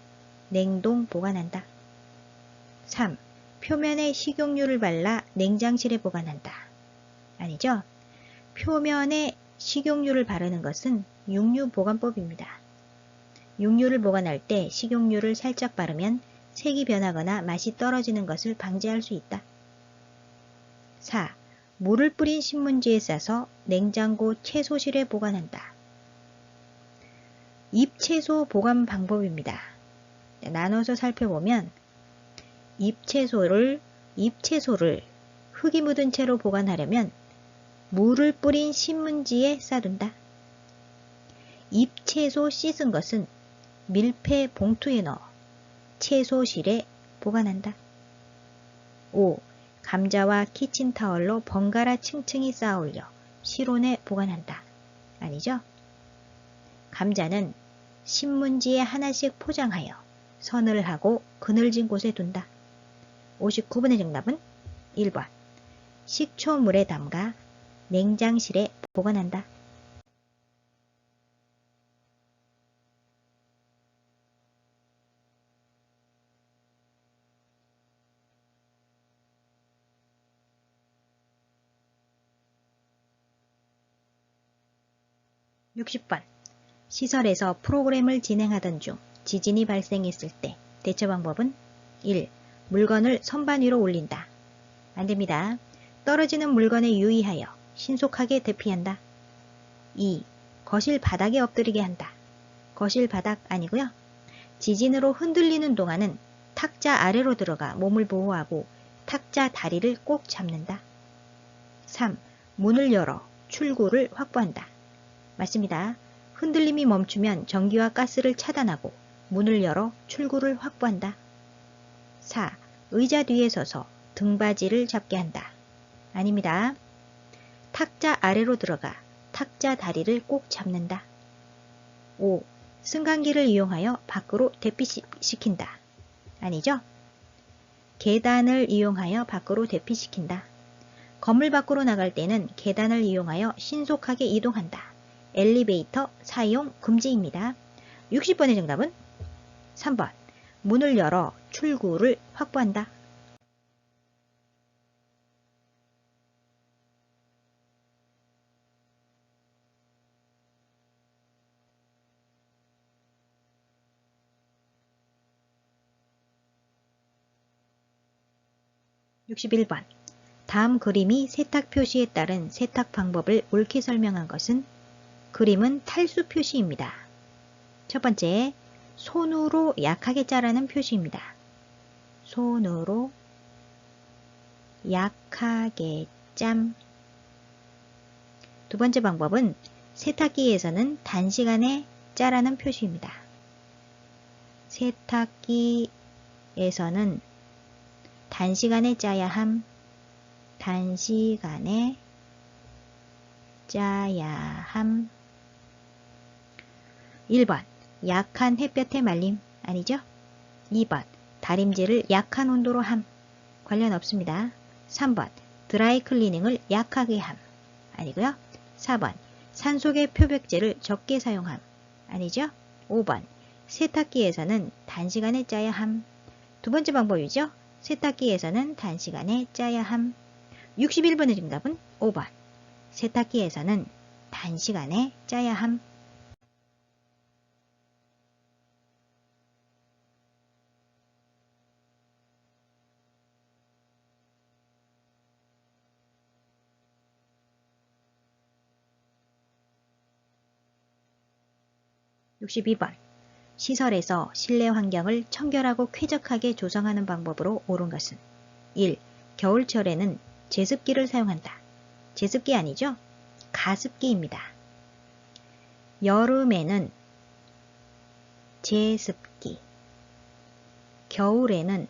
냉동 보관한다. 3. 표면에 식용유를 발라 냉장실에 보관한다. 아니죠? 표면에 식용유를 바르는 것은 육류 보관법입니다. 육류를 보관할 때 식용유를 살짝 바르면 색이 변하거나 맛이 떨어지는 것을 방지할 수 있다. 4. 물을 뿌린 신문지에 싸서 냉장고 채소실에 보관한다. 잎채소 보관 방법입니다. 나눠서 살펴보면 잎채소를 흙이 묻은 채로 보관하려면 물을 뿌린 신문지에 싸둔다. 잎채소 씻은 것은 밀폐 봉투에 넣어 채소실에 보관한다. 5. 감자와 키친타월로 번갈아 층층이 쌓아 올려 실온에 보관한다. 아니죠? 감자는 신문지에 하나씩 포장하여 선을 하고 그늘진 곳에 둔다. 59번의 정답은 1번. 식초물에 담가 냉장실에 보관한다. (60번) 시설에서 프로그램을 진행하던 중 지진이 발생했을 때 대처 방법은 1. 물건을 선반 위로 올린다. 안됩니다. 떨어지는 물건에 유의하여 신속하게 대피한다. 2. 거실 바닥에 엎드리게 한다. 거실 바닥 아니고요. 지진으로 흔들리는 동안은 탁자 아래로 들어가 몸을 보호하고 탁자 다리를 꼭 잡는다. 3. 문을 열어 출구를 확보한다. 맞습니다. 흔들림이 멈추면 전기와 가스를 차단하고 문을 열어 출구를 확보한다. 4. 의자 뒤에 서서 등받이를 잡게 한다. 아닙니다. 탁자 아래로 들어가 탁자 다리를 꼭 잡는다. 5. 승강기를 이용하여 밖으로 대피시킨다. 아니죠? 계단을 이용하여 밖으로 대피시킨다. 건물 밖으로 나갈 때는 계단을 이용하여 신속하게 이동한다. 엘리베이터 사용 금지입니다. 60번의 정답은 3번. 문을 열어 출구를 확보한다. (61번) 다음 그림이 세탁 표시에 따른 세탁 방법을 옳게 설명한 것은 그림은 탈수 표시입니다. 첫 번째, 손으로 약하게 짜라는 표시입니다. 손으로 약하게 짬. 두 번째 방법은 세탁기에서는 단시간에 짜라는 표시입니다. 세탁기에서는 단시간에 짜야 함. 단시간에 짜야 함. 1번 약한 햇볕에 말림 아니죠? 2번 다림질을 약한 온도로 함. 관련 없습니다. 3번 드라이 클리닝을 약하게 함. 아니고요. 4번 산속의 표백제를 적게 사용함. 아니죠? 5번 세탁기에서는 단시간에 짜야 함. 두 번째 방법이죠. 세탁기에서는 단시간에 짜야 함. 61번의 정답은 5번. 세탁기에서는 단시간에 짜야 함. (62번) 시설에서 실내 환경을 청결하고 쾌적하게 조성하는 방법으로 옳은 것은 1. 겨울철에는 제습기를 사용한다. 제습기 아니죠? 가습기입니다. 여름에는 제습기, 겨울에는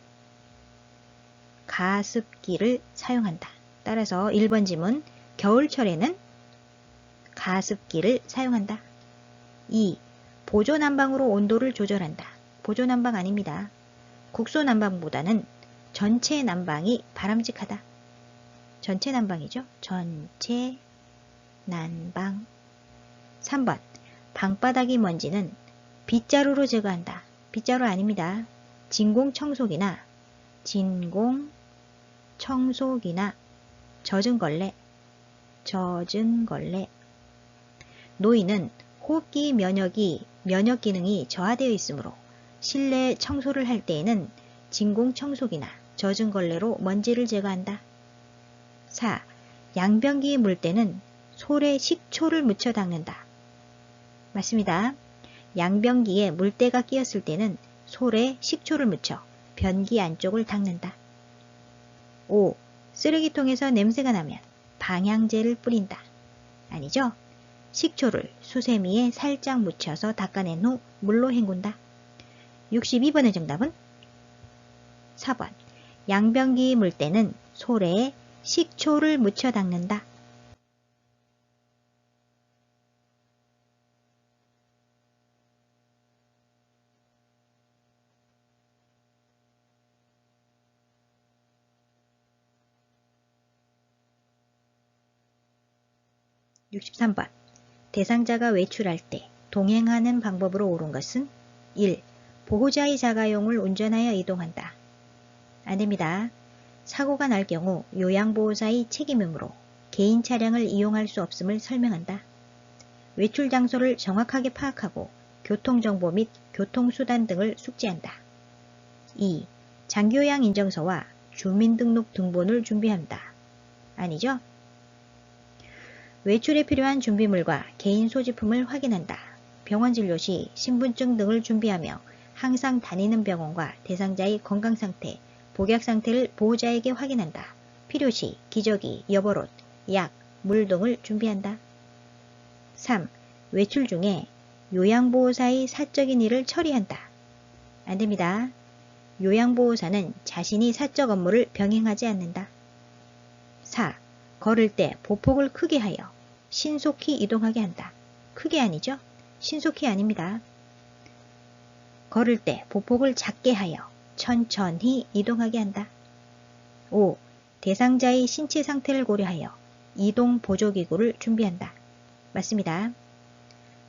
가습기를 사용한다. 따라서 1번 지문 겨울철에는 가습기를 사용한다. 2. 보조난방으로 온도를 조절한다. 보조난방 아닙니다. 국소난방보다는 전체 난방이 바람직하다. 전체 난방이죠. 전체 난방. 3번 방바닥이 먼지는 빗자루로 제거한다. 빗자루 아닙니다. 진공청소기나 젖은 걸레. 노인은 호흡기 면역 기능이 저하되어 있으므로 실내 청소를 할 때에는 진공청소기나 젖은 걸레로 먼지를 제거한다. 4. 양변기에 물 때는 솔에 식초를 묻혀 닦는다. 맞습니다. 양변기에 물때가 끼었을 때는 솔에 식초를 묻혀 변기 안쪽을 닦는다. 5. 쓰레기통에서 냄새가 나면 방향제를 뿌린다. 아니죠? 식초를 수세미에 살짝 묻혀서 닦아낸 후 물로 헹군다. 62번의 정답은 4번. 양변기 물 때는 솔에 식초를 묻혀 닦는다. (63번) 대상자가 외출할 때 동행하는 방법으로 옳은 것은 1. 보호자의 자가용을 운전하여 이동한다. 안됩니다. 사고가 날 경우 요양보호사의 책임이므로 개인 차량을 이용할 수 없음을 설명한다. 외출 장소를 정확하게 파악하고 교통정보 및 교통수단 등을 숙지한다. 2. 장기요양 인정서와 주민등록 등본을 준비한다. 아니죠? 외출에 필요한 준비물과 개인 소지품을 확인한다. 병원 진료 시 신분증 등을 준비하며 항상 다니는 병원과 대상자의 건강상태, 복약 상태를 보호자에게 확인한다. 필요시 기저귀, 여벌옷, 약, 물 등을 준비한다. 3. 외출 중에 요양보호사의 사적인 일을 처리한다. 안됩니다. 요양보호사는 자신이 사적 업무를 병행하지 않는다. 4. 걸을 때 보폭을 크게 하여 신속히 이동하게 한다. 크게 아니죠? 신속히 아닙니다. 걸을 때 보폭을 작게 하여 천천히 이동하게 한다. 5. 대상자의 신체 상태를 고려하여 이동 보조기구를 준비한다. 맞습니다.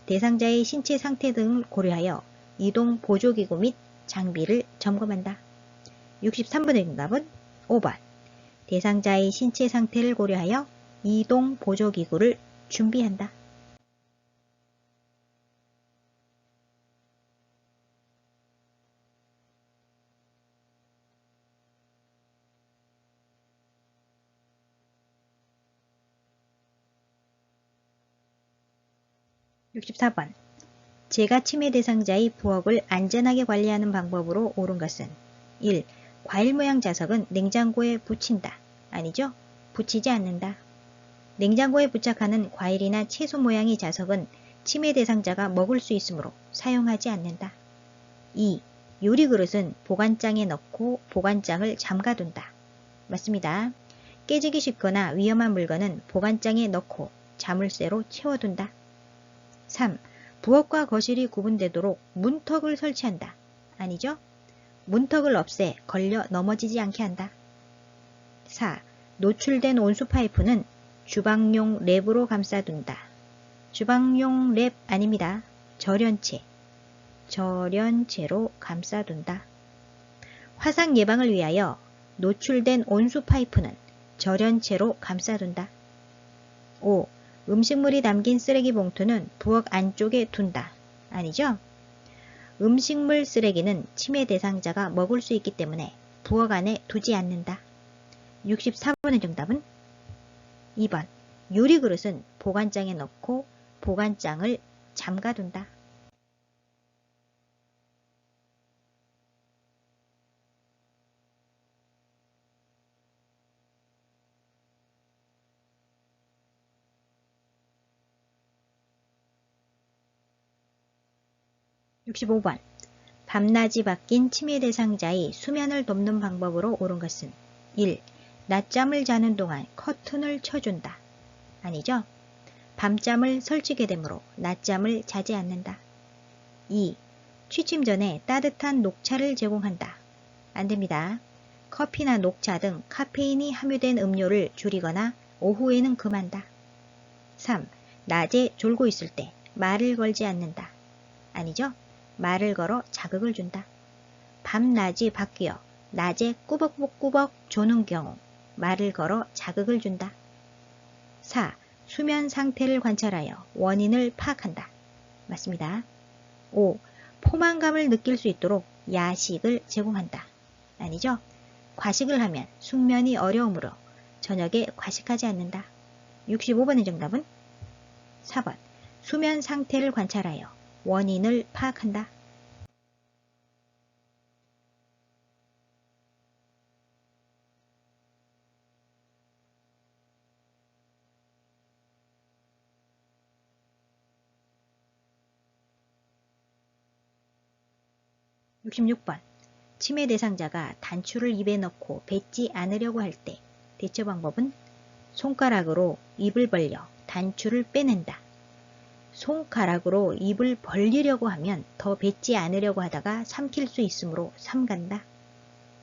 대상자의 신체 상태 등을 고려하여 이동 보조기구 및 장비를 점검한다. 63번의 정답은 5번. 대상자의 신체 상태를 고려하여 이동 보조기구를 준비한다. 64번. 재가 침해 대상자의 부엌을 안전하게 관리하는 방법으로 옳은 것은 1. 과일 모양 자석은 냉장고에 붙인다. 아니죠? 붙이지 않는다. 냉장고에 부착하는 과일이나 채소 모양의 자석은 침해 대상자가 먹을 수 있으므로 사용하지 않는다. 2. 요리그릇은 보관장에 넣고 보관장을 잠가둔다. 맞습니다. 깨지기 쉽거나 위험한 물건은 보관장에 넣고 자물쇠로 채워둔다. 3. 부엌과 거실이 구분되도록 문턱을 설치한다. 아니죠? 문턱을 없애 걸려 넘어지지 않게 한다. 4. 노출된 온수 파이프는 주방용 랩으로 감싸둔다. 주방용 랩 아닙니다. 절연체로 감싸둔다. 화상 예방을 위하여 노출된 온수 파이프는 절연체로 감싸둔다. 5. 음식물이 담긴 쓰레기 봉투는 부엌 안쪽에 둔다. 아니죠? 음식물 쓰레기는 침해 대상자가 먹을 수 있기 때문에 부엌 안에 두지 않는다. 64번의 정답은 2번. 요리그릇은 보관장에 넣고 보관장을 잠가둔다. 65번. 밤낮이 바뀐 침해 대상자의 수면을 돕는 방법으로 옳은 것은 1. 낮잠을 자는 동안 커튼을 쳐준다. 아니죠? 밤잠을 설치게 되므로 낮잠을 자지 않는다. 2. 취침 전에 따뜻한 녹차를 제공한다. 안됩니다. 커피나 녹차 등 카페인이 함유된 음료를 줄이거나 오후에는 금한다. 3. 낮에 졸고 있을 때 말을 걸지 않는다. 아니죠? 말을 걸어 자극을 준다. 밤낮이 바뀌어 낮에 꾸벅꾸벅 조는 경우 말을 걸어 자극을 준다. 4. 수면 상태를 관찰하여 원인을 파악한다. 맞습니다. 5. 포만감을 느낄 수 있도록 야식을 제공한다. 아니죠? 과식을 하면 숙면이 어려우므로 저녁에 과식하지 않는다. 65번의 정답은 4번. 수면 상태를 관찰하여 원인을 파악한다. 66번. 침해 대상자가 단추를 입에 넣고 뱉지 않으려고 할 때 대처 방법은 손가락으로 입을 벌려 단추를 빼낸다. 손가락으로 입을 벌리려고 하면 더 뱉지 않으려고 하다가 삼킬 수 있으므로 삼간다.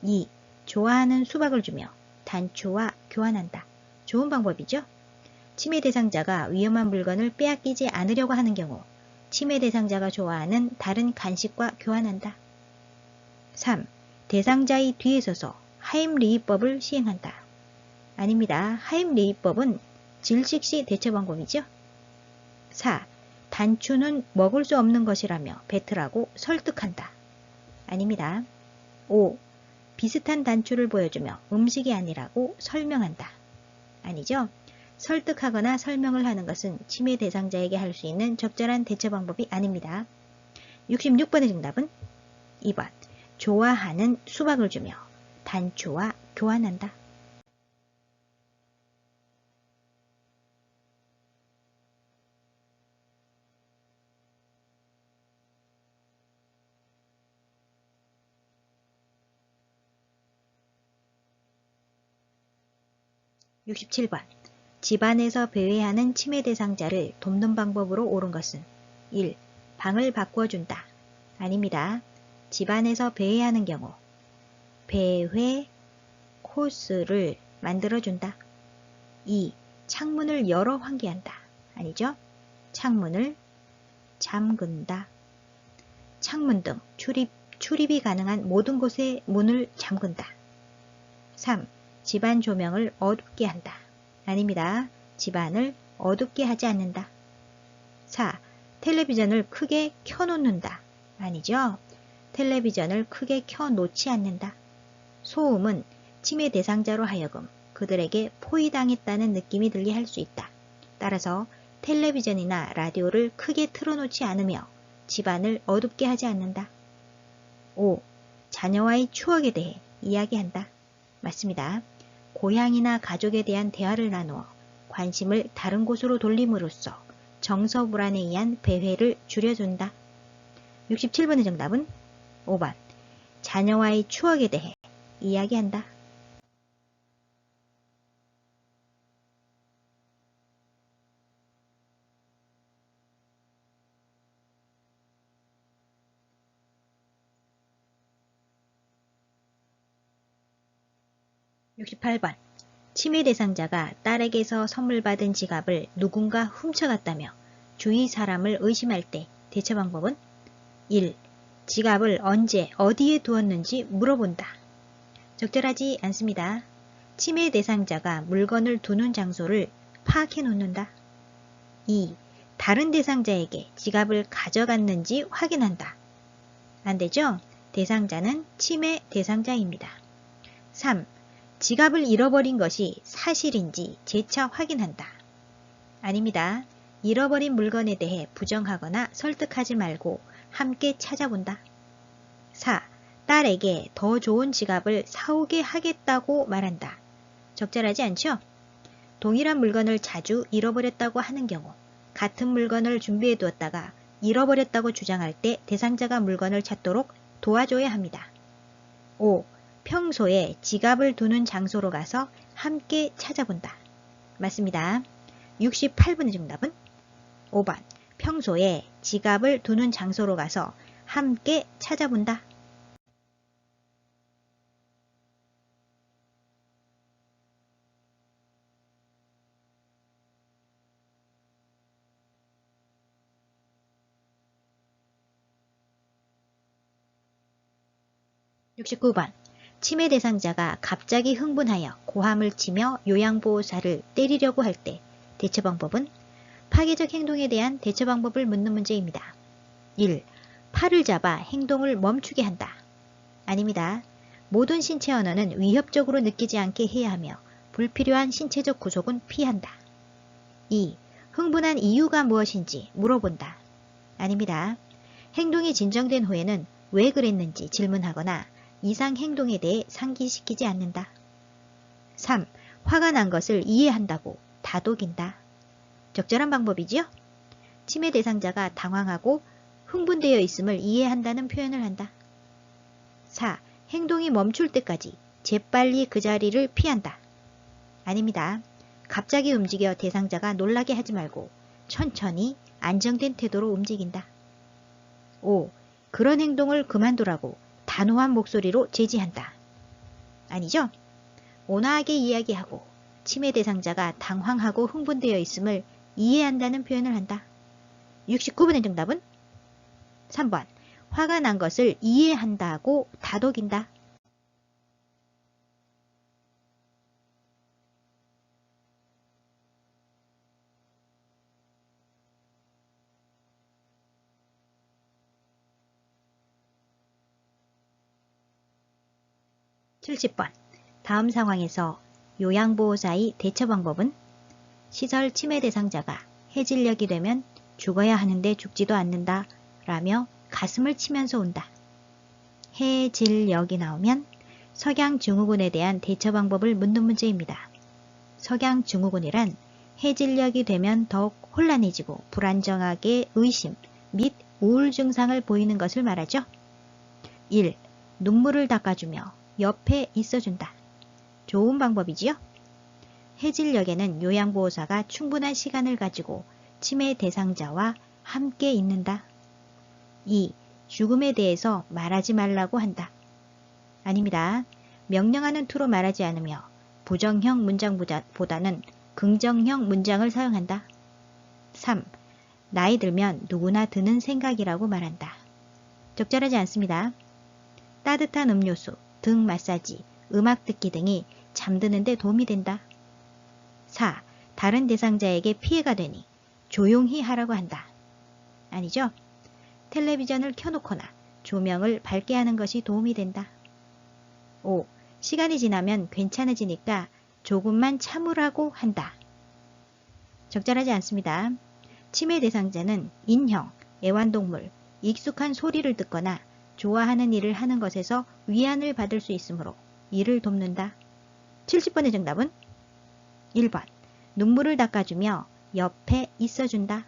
2. 좋아하는 수박을 주며 단추와 교환한다. 좋은 방법이죠? 침해 대상자가 위험한 물건을 빼앗기지 않으려고 하는 경우 침해 대상자가 좋아하는 다른 간식과 교환한다. 3. 대상자의 뒤에 서서 하임리히법을 시행한다. 아닙니다. 하임리히법은 질식 시 대처 방법이죠. 4. 단추는 먹을 수 없는 것이라며 뱉으라고 설득한다. 아닙니다. 5. 비슷한 단추를 보여주며 음식이 아니라고 설명한다. 아니죠? 설득하거나 설명을 하는 것은 치매 대상자에게 할 수 있는 적절한 대처 방법이 아닙니다. 66번의 정답은 2번. 좋아하는 수박을 주며 단추와 교환한다. 67번. 집안에서 배회하는 치매 대상자를 돕는 방법으로 옳은 것은 1. 방을 바꿔준다. 아닙니다. 집안에서 배회하는 경우 배회 코스를 만들어준다. 2. 창문을 열어 환기한다. 아니죠? 창문을 잠근다. 창문 등 출입이 가능한 모든 곳의 문을 잠근다. 3. 집안 조명을 어둡게 한다. 아닙니다. 집안을 어둡게 하지 않는다. 4. 텔레비전을 크게 켜놓는다. 아니죠. 텔레비전을 크게 켜놓지 않는다. 소음은 치매 대상자로 하여금 그들에게 포위당했다는 느낌이 들게 할 수 있다. 따라서 텔레비전이나 라디오를 크게 틀어놓지 않으며 집안을 어둡게 하지 않는다. 5. 자녀와의 추억에 대해 이야기한다. 맞습니다. 고향이나 가족에 대한 대화를 나누어 관심을 다른 곳으로 돌림으로써 정서 불안에 의한 배회를 줄여준다. 67번의 정답은 5번. 자녀와의 추억에 대해 이야기한다. 68번. 치매 대상자가 딸에게서 선물 받은 지갑을 누군가 훔쳐갔다며 주위 사람을 의심할 때 대처 방법은 1. 지갑을 언제 어디에 두었는지 물어본다. 적절하지 않습니다. 치매 대상자가 물건을 두는 장소를 파악해 놓는다. 2. 다른 대상자에게 지갑을 가져갔는지 확인한다. 안 되죠? 대상자는 치매 대상자입니다. 3. 지갑을 잃어버린 것이 사실인지 재차 확인한다. 아닙니다. 잃어버린 물건에 대해 부정하거나 설득하지 말고 함께 찾아본다. 4. 딸에게 더 좋은 지갑을 사오게 하겠다고 말한다. 적절하지 않죠? 동일한 물건을 자주 잃어버렸다고 하는 경우 같은 물건을 준비해 두었다가 잃어버렸다고 주장할 때 대상자가 물건을 찾도록 도와줘야 합니다. 5. 평소에 지갑을 두는 장소로 가서 함께 찾아본다. 맞습니다. 68번의 정답은 5번. 평소에 지갑을 두는 장소로 가서 함께 찾아본다. 69번. 치매 대상자가 갑자기 흥분하여 고함을 치며 요양보호사를 때리려고 할 때 대처 방법은 파괴적 행동에 대한 대처 방법을 묻는 문제입니다. 1. 팔을 잡아 행동을 멈추게 한다. 아닙니다. 모든 신체 언어는 위협적으로 느끼지 않게 해야 하며 불필요한 신체적 구속은 피한다. 2. 흥분한 이유가 무엇인지 물어본다. 아닙니다. 행동이 진정된 후에는 왜 그랬는지 질문하거나 이상 행동에 대해 상기시키지 않는다. 3. 화가 난 것을 이해한다고 다독인다. 적절한 방법이지요? 치매 대상자가 당황하고 흥분되어 있음을 이해한다는 표현을 한다. 4. 행동이 멈출 때까지 재빨리 그 자리를 피한다. 아닙니다. 갑자기 움직여 대상자가 놀라게 하지 말고 천천히 안정된 태도로 움직인다. 5. 그런 행동을 그만두라고 단호한 목소리로 제지한다. 아니죠? 온화하게 이야기하고 치매 대상자가 당황하고 흥분되어 있음을 이해한다는 표현을 한다. 69번의 정답은 3번. 화가 난 것을 이해한다고 다독인다. 70번. 다음 상황에서 요양보호사의 대처 방법은 시설 침해 대상자가 해질녘이 되면 죽어야 하는데 죽지도 않는다 라며 가슴을 치면서 운다. 해질녘이 나오면 석양증후군에 대한 대처 방법을 묻는 문제입니다. 석양증후군이란 해질녘이 되면 더욱 혼란해지고 불안정하게 의심 및 우울 증상을 보이는 것을 말하죠. 1. 눈물을 닦아주며 옆에 있어준다. 좋은 방법이지요. 해질녘에는 요양보호사가 충분한 시간을 가지고 치매 대상자와 함께 있는다. 2. 죽음에 대해서 말하지 말라고 한다. 아닙니다. 명령하는 투로 말하지 않으며 부정형 문장보다는 긍정형 문장을 사용한다. 3. 나이 들면 누구나 드는 생각이라고 말한다. 적절하지 않습니다. 따뜻한 음료수, 등 마사지, 음악 듣기 등이 잠드는 데 도움이 된다. 4. 다른 대상자에게 피해가 되니 조용히 하라고 한다. 아니죠? 텔레비전을 켜놓거나 조명을 밝게 하는 것이 도움이 된다. 5. 시간이 지나면 괜찮아지니까 조금만 참으라고 한다. 적절하지 않습니다. 치매 대상자는 인형, 애완동물, 익숙한 소리를 듣거나 좋아하는 일을 하는 것에서 위안을 받을 수 있으므로 이를 돕는다. 70번의 정답은 1번. 눈물을 닦아주며 옆에 있어준다.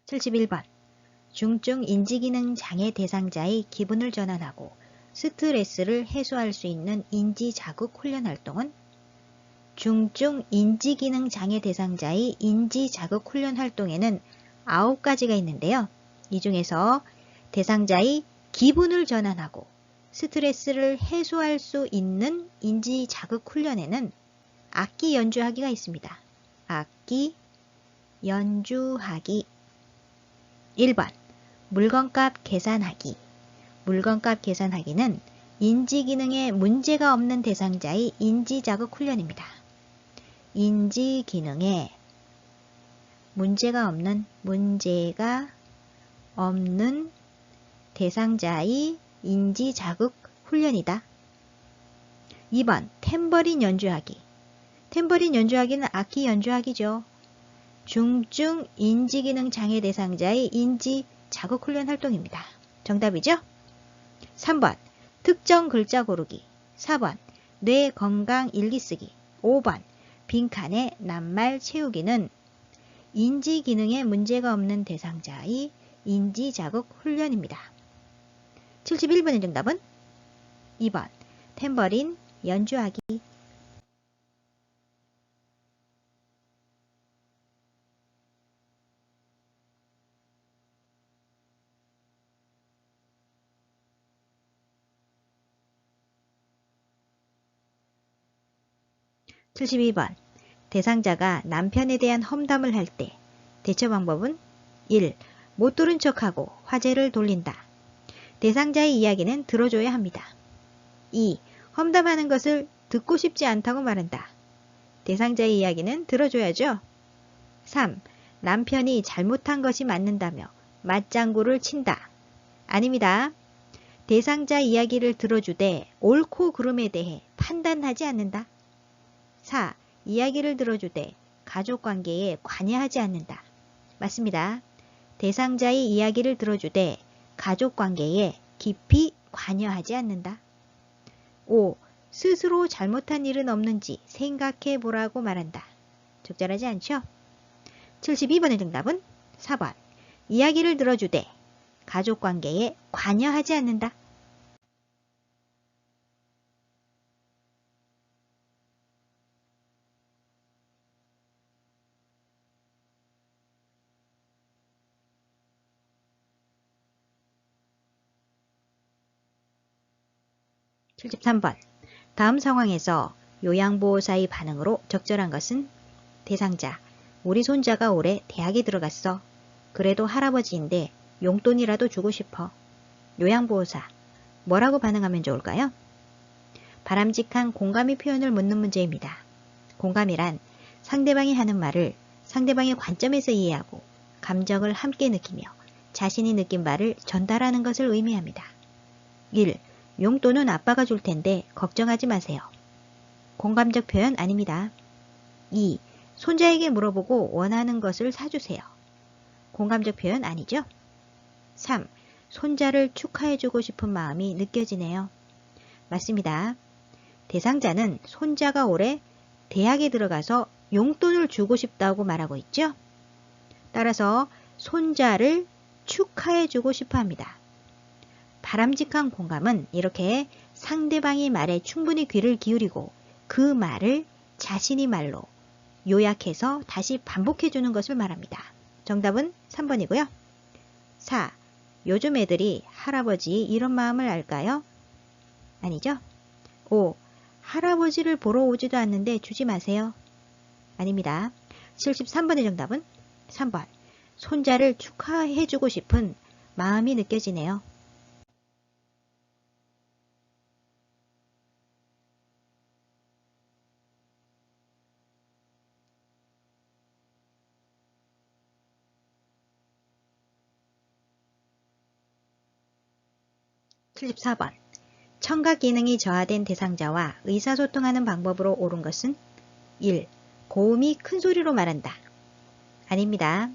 (71번) 중증 인지기능 장애 대상자의 기분을 전환하고 스트레스를 해소할 수 있는 인지자극 훈련 활동은 중증 인지기능 장애 대상자의 인지자극 훈련 활동에는 9가지가 있는데요. 이 중에서 대상자의 기분을 전환하고 스트레스를 해소할 수 있는 인지자극 훈련에는 악기 연주하기가 있습니다. 악기 연주하기. 1번. 물건값 계산하기. 물건값 계산하기는 인지기능에 문제가 없는 대상자의 인지자극 훈련입니다. 인지기능에 문제가 없는 대상자의 인지자극 훈련이다. 2번. 탬버린 연주하기. 탬버린 연주하기는 악기 연주하기죠. 중증 인지기능 장애 대상자의 인지자극 훈련 활동입니다. 정답이죠? 3번. 특정 글자 고르기. 4번. 뇌 건강 일기 쓰기. 5번. 빈칸에 낱말 채우기는 인지기능에 문제가 없는 대상자의 인지자극 훈련입니다. 71번의 정답은 2번. 탬버린 연주하기. (72번) 대상자가 남편에 대한 험담을 할 때 대처 방법은 1. 못 들은 척하고 화제를 돌린다. 대상자의 이야기는 들어줘야 합니다. 2. 험담하는 것을 듣고 싶지 않다고 말한다. 대상자의 이야기는 들어줘야죠. 3. 남편이 잘못한 것이 맞는다며 맞장구를 친다. 아닙니다. 대상자 이야기를 들어주되 옳고 그름에 대해 판단하지 않는다. 4. 이야기를 들어주되 가족관계에 관여하지 않는다. 맞습니다. 대상자의 이야기를 들어주되 가족관계에 깊이 관여하지 않는다. 5. 스스로 잘못한 일은 없는지 생각해 보라고 말한다. 적절하지 않죠? 72번의 정답은 4번. 이야기를 들어주되 가족관계에 관여하지 않는다. 73번. 다음 상황에서 요양보호사의 반응으로 적절한 것은 대상자. 우리 손자가 올해 대학에 들어갔어. 그래도 할아버지인데 용돈이라도 주고 싶어. 요양보호사. 뭐라고 반응하면 좋을까요? 바람직한 공감의 표현을 묻는 문제입니다. 공감이란 상대방이 하는 말을 상대방의 관점에서 이해하고 감정을 함께 느끼며 자신이 느낀 바를 전달하는 것을 의미합니다. 1. 용돈은 아빠가 줄 텐데 걱정하지 마세요. 공감적 표현 아닙니다. 2. 손자에게 물어보고 원하는 것을 사주세요. 공감적 표현 아니죠? 3. 손자를 축하해주고 싶은 마음이 느껴지네요. 맞습니다. 대상자는 손자가 올해 대학에 들어가서 용돈을 주고 싶다고 말하고 있죠? 따라서 손자를 축하해주고 싶어 합니다. 바람직한 공감은 이렇게 상대방의 말에 충분히 귀를 기울이고 그 말을 자신의 말로 요약해서 다시 반복해주는 것을 말합니다. 정답은 3번이고요. 4. 요즘 애들이 할아버지 이런 마음을 알까요? 아니죠? 5. 할아버지를 보러 오지도 않는데 주지 마세요. 아닙니다. 73번의 정답은 3번. 손자를 축하해주고 싶은 마음이 느껴지네요. (74번) 청각 기능이 저하된 대상자와 의사소통하는 방법으로 옳은 것은 1. 고음이 큰 소리로 말한다. 아닙니다.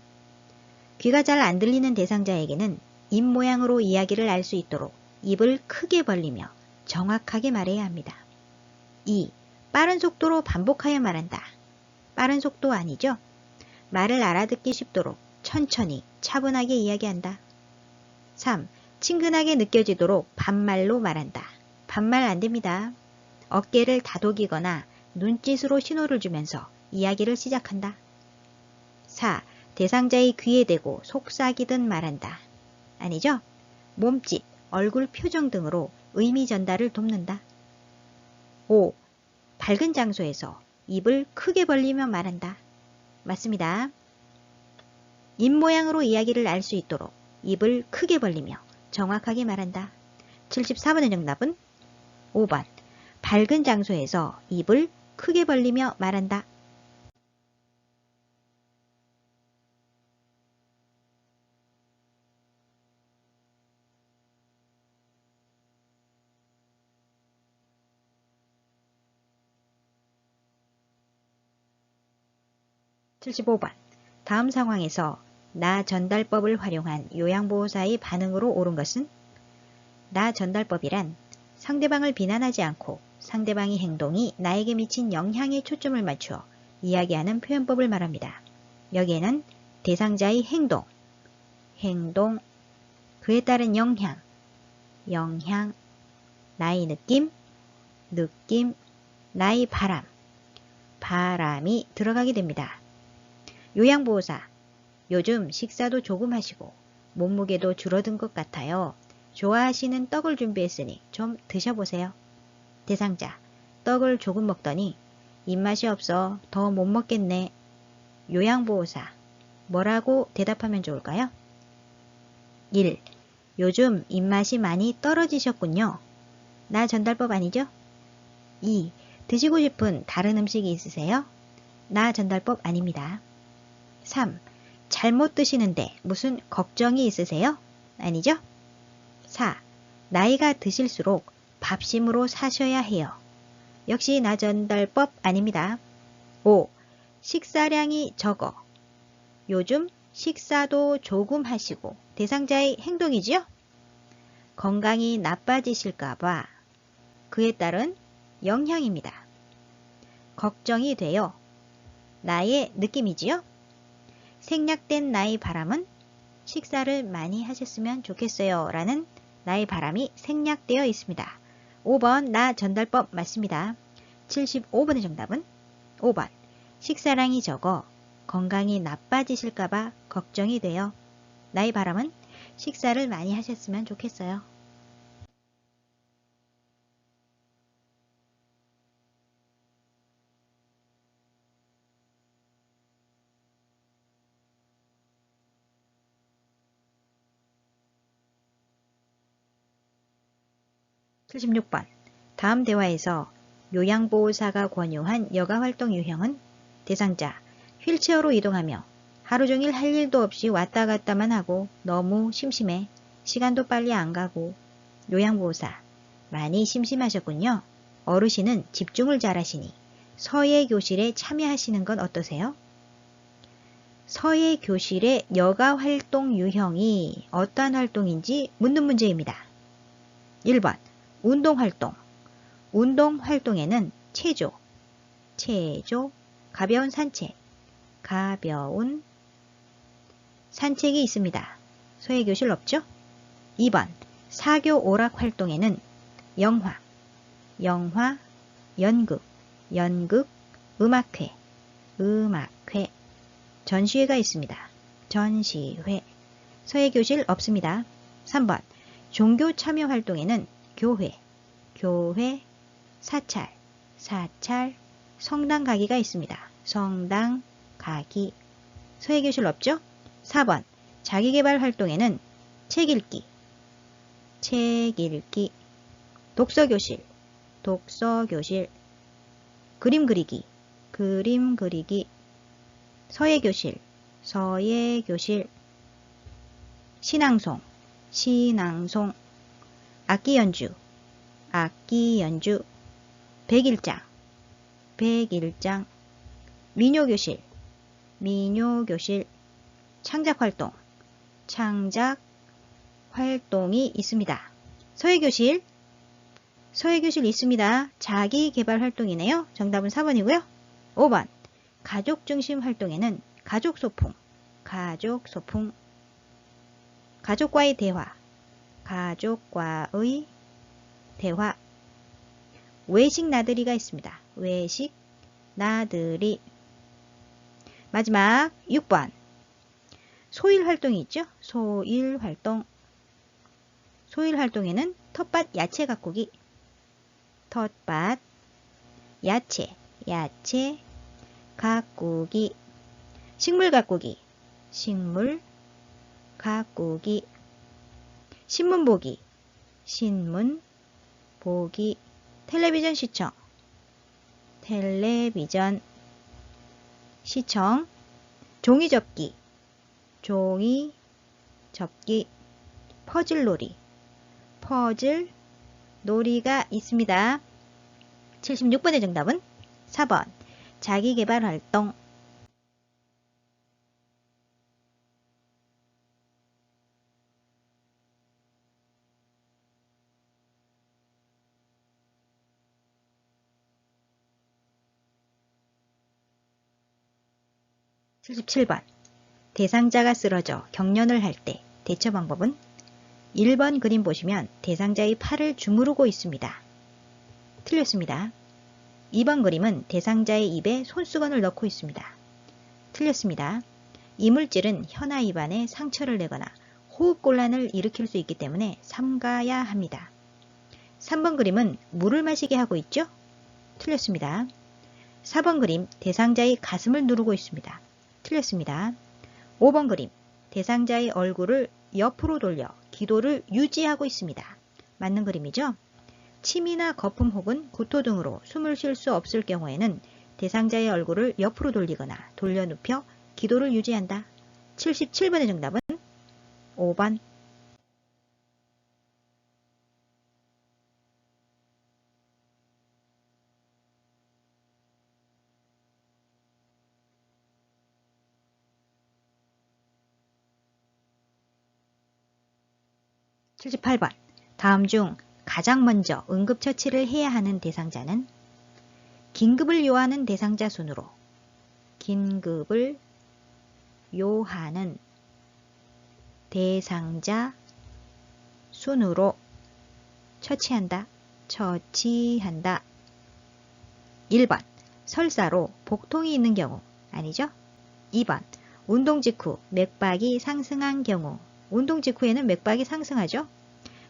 귀가 잘 안 들리는 대상자에게는 입 모양으로 이야기를 알 수 있도록 입을 크게 벌리며 정확하게 말해야 합니다. 2. 빠른 속도로 반복하여 말한다. 빠른 속도 아니죠? 말을 알아듣기 쉽도록 천천히 차분하게 이야기한다. 3. 친근하게 느껴지도록 반말로 말한다. 반말 안됩니다. 어깨를 다독이거나 눈짓으로 신호를 주면서 이야기를 시작한다. 4. 대상자의 귀에 대고 속삭이듯 말한다. 아니죠? 몸짓, 얼굴 표정 등으로 의미 전달을 돕는다. 5. 밝은 장소에서 입을 크게 벌리며 말한다. 맞습니다. 입 모양으로 이야기를 알 수 있도록 입을 크게 벌리며 정확하게 말한다. 74번의 정답은 5번. 밝은 장소에서 입을 크게 벌리며 말한다. (75번) 다음 상황에서 나 전달법을 활용한 요양보호사의 반응으로 옳은 것은 나 전달법이란 상대방을 비난하지 않고 상대방의 행동이 나에게 미친 영향에 초점을 맞추어 이야기하는 표현법을 말합니다. 여기에는 대상자의 행동, 그에 따른 영향, 나의 느낌, 나의 바람이 들어가게 됩니다. 요양보호사, 요즘 식사도 조금 하시고 몸무게도 줄어든 것 같아요. 좋아하시는 떡을 준비했으니 좀 드셔보세요. 대상자, 떡을 조금 먹더니 입맛이 없어 더 못 먹겠네. 요양보호사, 뭐라고 대답하면 좋을까요? 1. 요즘 입맛이 많이 떨어지셨군요. 나 전달법 아니죠? 2. 드시고 싶은 다른 음식이 있으세요? 나 전달법 아닙니다. 3. 잘못 드시는데 무슨 걱정이 있으세요? 아니죠? 4. 나이가 드실수록 밥심으로 사셔야 해요. 역시 나 전달법 아닙니다. 5. 식사량이 적어. 요즘 식사도 조금 하시고 대상자의 행동이지요? 건강이 나빠지실까봐 그에 따른 영향입니다. 걱정이 돼요. 나의 느낌이지요? 생략된 나의 바람은 식사를 많이 하셨으면 좋겠어요 라는 나의 바람이 생략되어 있습니다. 5번 나 전달법 맞습니다. 75번의 정답은 5번 식사량이 적어 건강이 나빠지실까봐 걱정이 돼요. 나의 바람은 식사를 많이 하셨으면 좋겠어요. (76번) 다음 대화에서 요양보호사가 권유한 여가활동 유형은 대상자, 휠체어로 이동하며 하루 종일 할 일도 없이 왔다 갔다만 하고 너무 심심해 시간도 빨리 안 가고. 요양보호사, 많이 심심하셨군요. 어르신은 집중을 잘하시니 서예 교실에 참여하시는 건 어떠세요? 서예 교실의 여가 활동 유형이 어떠한 활동인지 묻는 문제입니다. 1번 운동활동. 운동활동에는 체조, 가벼운 산책이 있습니다. 서예 교실 없죠? 2번 사교 오락 활동에는 영화, 연극, 음악회, 전시회가 있습니다. 전시회. 서예 교실 없습니다. 3번 종교 참여 활동에는 교회, 사찰, 성당 가기가 있습니다. 성당 가기. 서예 교실 없죠? 4번 자기계발 활동에는 책 읽기, 독서교실, 그림 그리기, 서예 교실, 신앙송, 악기 연주, 백일장, 민요교실, 창작 활동이 있습니다. 서예 교실 있습니다. 자기 개발 활동이네요. 정답은 4번이고요. 5번 가족 중심 활동에는 가족 소풍, 가족과의 대화, 외식 나들이가 있습니다. 외식 나들이. 마지막 6번 소일 활동이 있죠. 소일 활동에는 텃밭 야채 가꾸기, 식물 가꾸기, 신문 보기, 텔레비전 시청, 종이 접기, 퍼즐 놀이가 있습니다. 76번의 정답은 4번 자기계발 활동. (77번) 대상자가 쓰러져 경련을 할 때 대처 방법은 1번 그림 보시면 대상자의 팔을 주무르고 있습니다. 틀렸습니다. 2번 그림은 대상자의 입에 손수건을 넣고 있습니다. 틀렸습니다. 이물질은 혀나 입안에 상처를 내거나 호흡곤란을 일으킬 수 있기 때문에 삼가야 합니다. 3번 그림은 물을 마시게 하고 있죠? 틀렸습니다. 4번 그림 대상자의 가슴을 누르고 있습니다. 틀렸습니다. 5번 그림 대상자의 얼굴을 옆으로 돌려 기도를 유지하고 있습니다. 맞는 그림이죠? 침이나 거품 혹은 구토 등으로 숨을 쉴 수 없을 경우에는 대상자의 얼굴을 옆으로 돌리거나 돌려눕혀 기도를 유지한다. 77번의 정답은 5번. (78번) 다음 중 가장 먼저 응급처치를 해야 하는 대상자는 긴급을 요하는 대상자 순으로 긴급을 요하는 대상자 순으로 처치한다. 1번 설사로 복통이 있는 경우 아니죠? 2번 운동 직후 맥박이 상승한 경우 운동 직후에는 맥박이 상승하죠?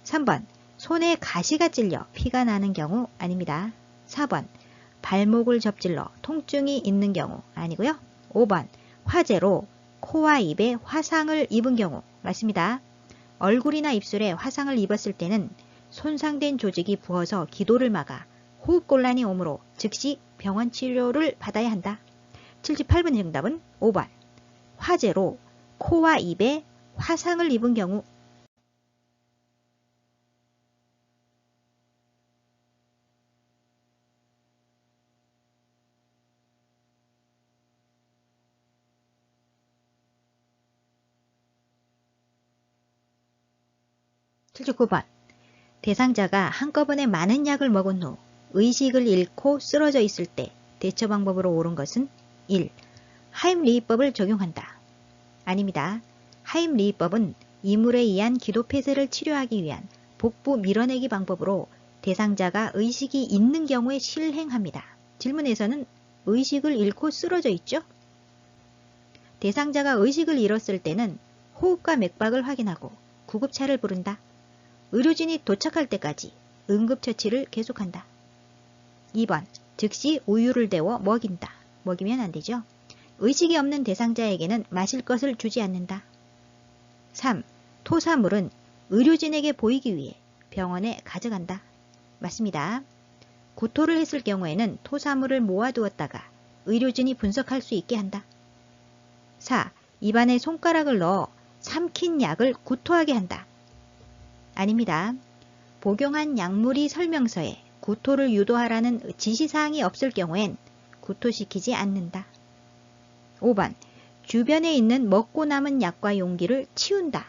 3번 손에 가시가 찔려 피가 나는 경우 아닙니다. 4번 발목을 접질러 통증이 있는 경우 아니고요. 5번 화재로 코와 입에 화상을 입은 경우 맞습니다. 얼굴이나 입술에 화상을 입었을 때는 손상된 조직이 부어서 기도를 막아 호흡곤란이 오므로 즉시 병원 치료를 받아야 한다. 78번의 정답은 5번. 화재로 코와 입에 화상을 입은 경우. (79번) 대상자가 한꺼번에 많은 약을 먹은 후 의식을 잃고 쓰러져 있을 때 대처 방법으로 옳은 것은 1. 하임리히법을 적용한다. 아닙니다. 하임리히법은 이물에 의한 기도폐쇄를 치료하기 위한 복부 밀어내기 방법으로 대상자가 의식이 있는 경우에 실행합니다. 질문에서는 의식을 잃고 쓰러져 있죠? 대상자가 의식을 잃었을 때는 호흡과 맥박을 확인하고 구급차를 부른다. 의료진이 도착할 때까지 응급처치를 계속한다. 2번. 즉시 우유를 데워 먹인다. 먹이면 안 되죠. 의식이 없는 대상자에게는 마실 것을 주지 않는다. 3. 토사물은 의료진에게 보이기 위해 병원에 가져간다. 맞습니다. 구토를 했을 경우에는 토사물을 모아두었다가 의료진이 분석할 수 있게 한다. 4. 입안에 손가락을 넣어 삼킨 약을 구토하게 한다. 아닙니다. 복용한 약물이 설명서에 구토를 유도하라는 지시사항이 없을 경우엔 구토시키지 않는다. 5번. 주변에 있는 먹고 남은 약과 용기를 치운다.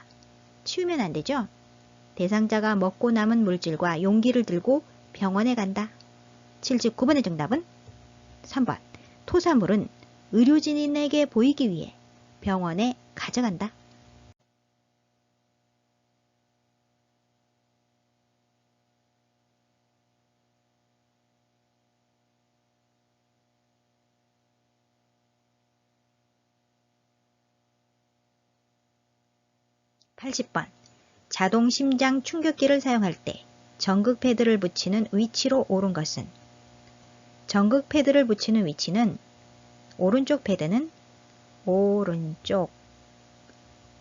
치우면 안 되죠? 대상자가 먹고 남은 물질과 용기를 들고 병원에 간다. 79번의 정답은 3번. 토사물은 의료진에게 보이기 위해 병원에 가져간다. 80번. 자동 심장 충격기를 사용할 때 전극 패드를 붙이는 위치로 옳은 것은? 전극 패드를 붙이는 위치는 오른쪽 패드는 오른쪽,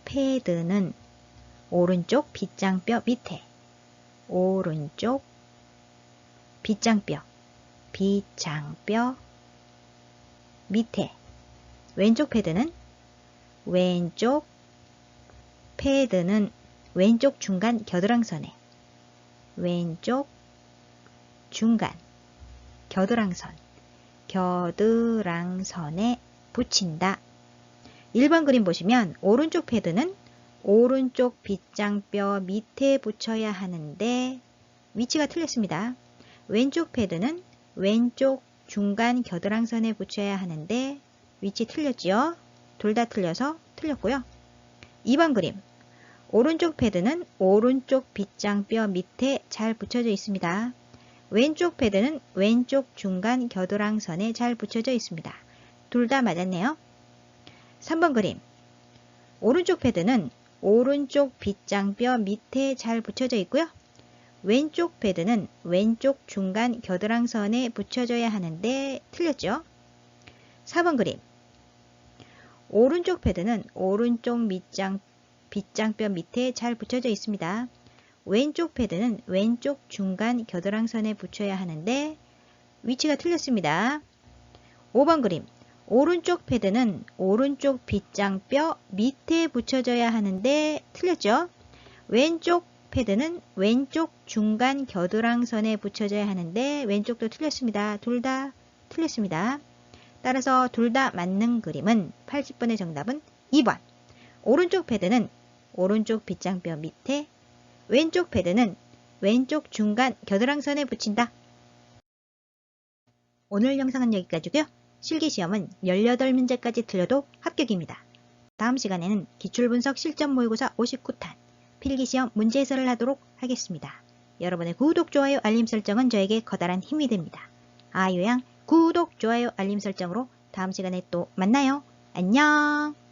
패드는 오른쪽 빗장뼈 밑에, 오른쪽 빗장뼈 밑에, 왼쪽 패드는 왼쪽 중간 겨드랑선에, 왼쪽 중간 겨드랑선에 붙인다. 1번 그림 보시면 오른쪽 패드는 오른쪽 빗장뼈 밑에 붙여야 하는데 위치가 틀렸습니다. 왼쪽 패드는 왼쪽 중간 겨드랑선에 붙여야 하는데 위치 틀렸지요? 둘 다 틀려서 틀렸고요. 2번 그림. 오른쪽 패드는 오른쪽 빗장뼈 밑에 잘 붙여져 있습니다. 왼쪽 패드는 왼쪽 중간 겨드랑선에 잘 붙여져 있습니다. 둘 다 맞았네요. 3번 그림. 오른쪽 패드는 오른쪽 빗장뼈 밑에 잘 붙여져 있고요. 왼쪽 패드는 왼쪽 중간 겨드랑선에 붙여져야 하는데 틀렸죠? 4번 그림. 오른쪽 패드는 오른쪽 빗장뼈 밑에 잘 붙여져 있습니다. 왼쪽 패드는 왼쪽 중간 겨드랑선에 붙여야 하는데 위치가 틀렸습니다. 5번 그림. 오른쪽 패드는 오른쪽 빗장뼈 밑에 붙여져야 하는데 틀렸죠? 왼쪽 패드는 왼쪽 중간 겨드랑선에 붙여져야 하는데 왼쪽도 틀렸습니다. 둘 다 틀렸습니다. 따라서 둘 다 맞는 그림은 80번의 정답은 2번. 오른쪽 패드는 오른쪽 빗장뼈 밑에, 왼쪽 패드는 왼쪽 중간 겨드랑선에 붙인다. 오늘 영상은 여기까지고요. 실기시험은 18문제까지 틀려도 합격입니다. 다음 시간에는 기출분석 실전 모의고사 59탄 필기시험 문제 해설을 하도록 하겠습니다. 여러분의 구독, 좋아요, 알림 설정은 저에게 커다란 힘이 됩니다. 아요양 구독, 좋아요, 알림 설정으로 다음 시간에 또 만나요. 안녕.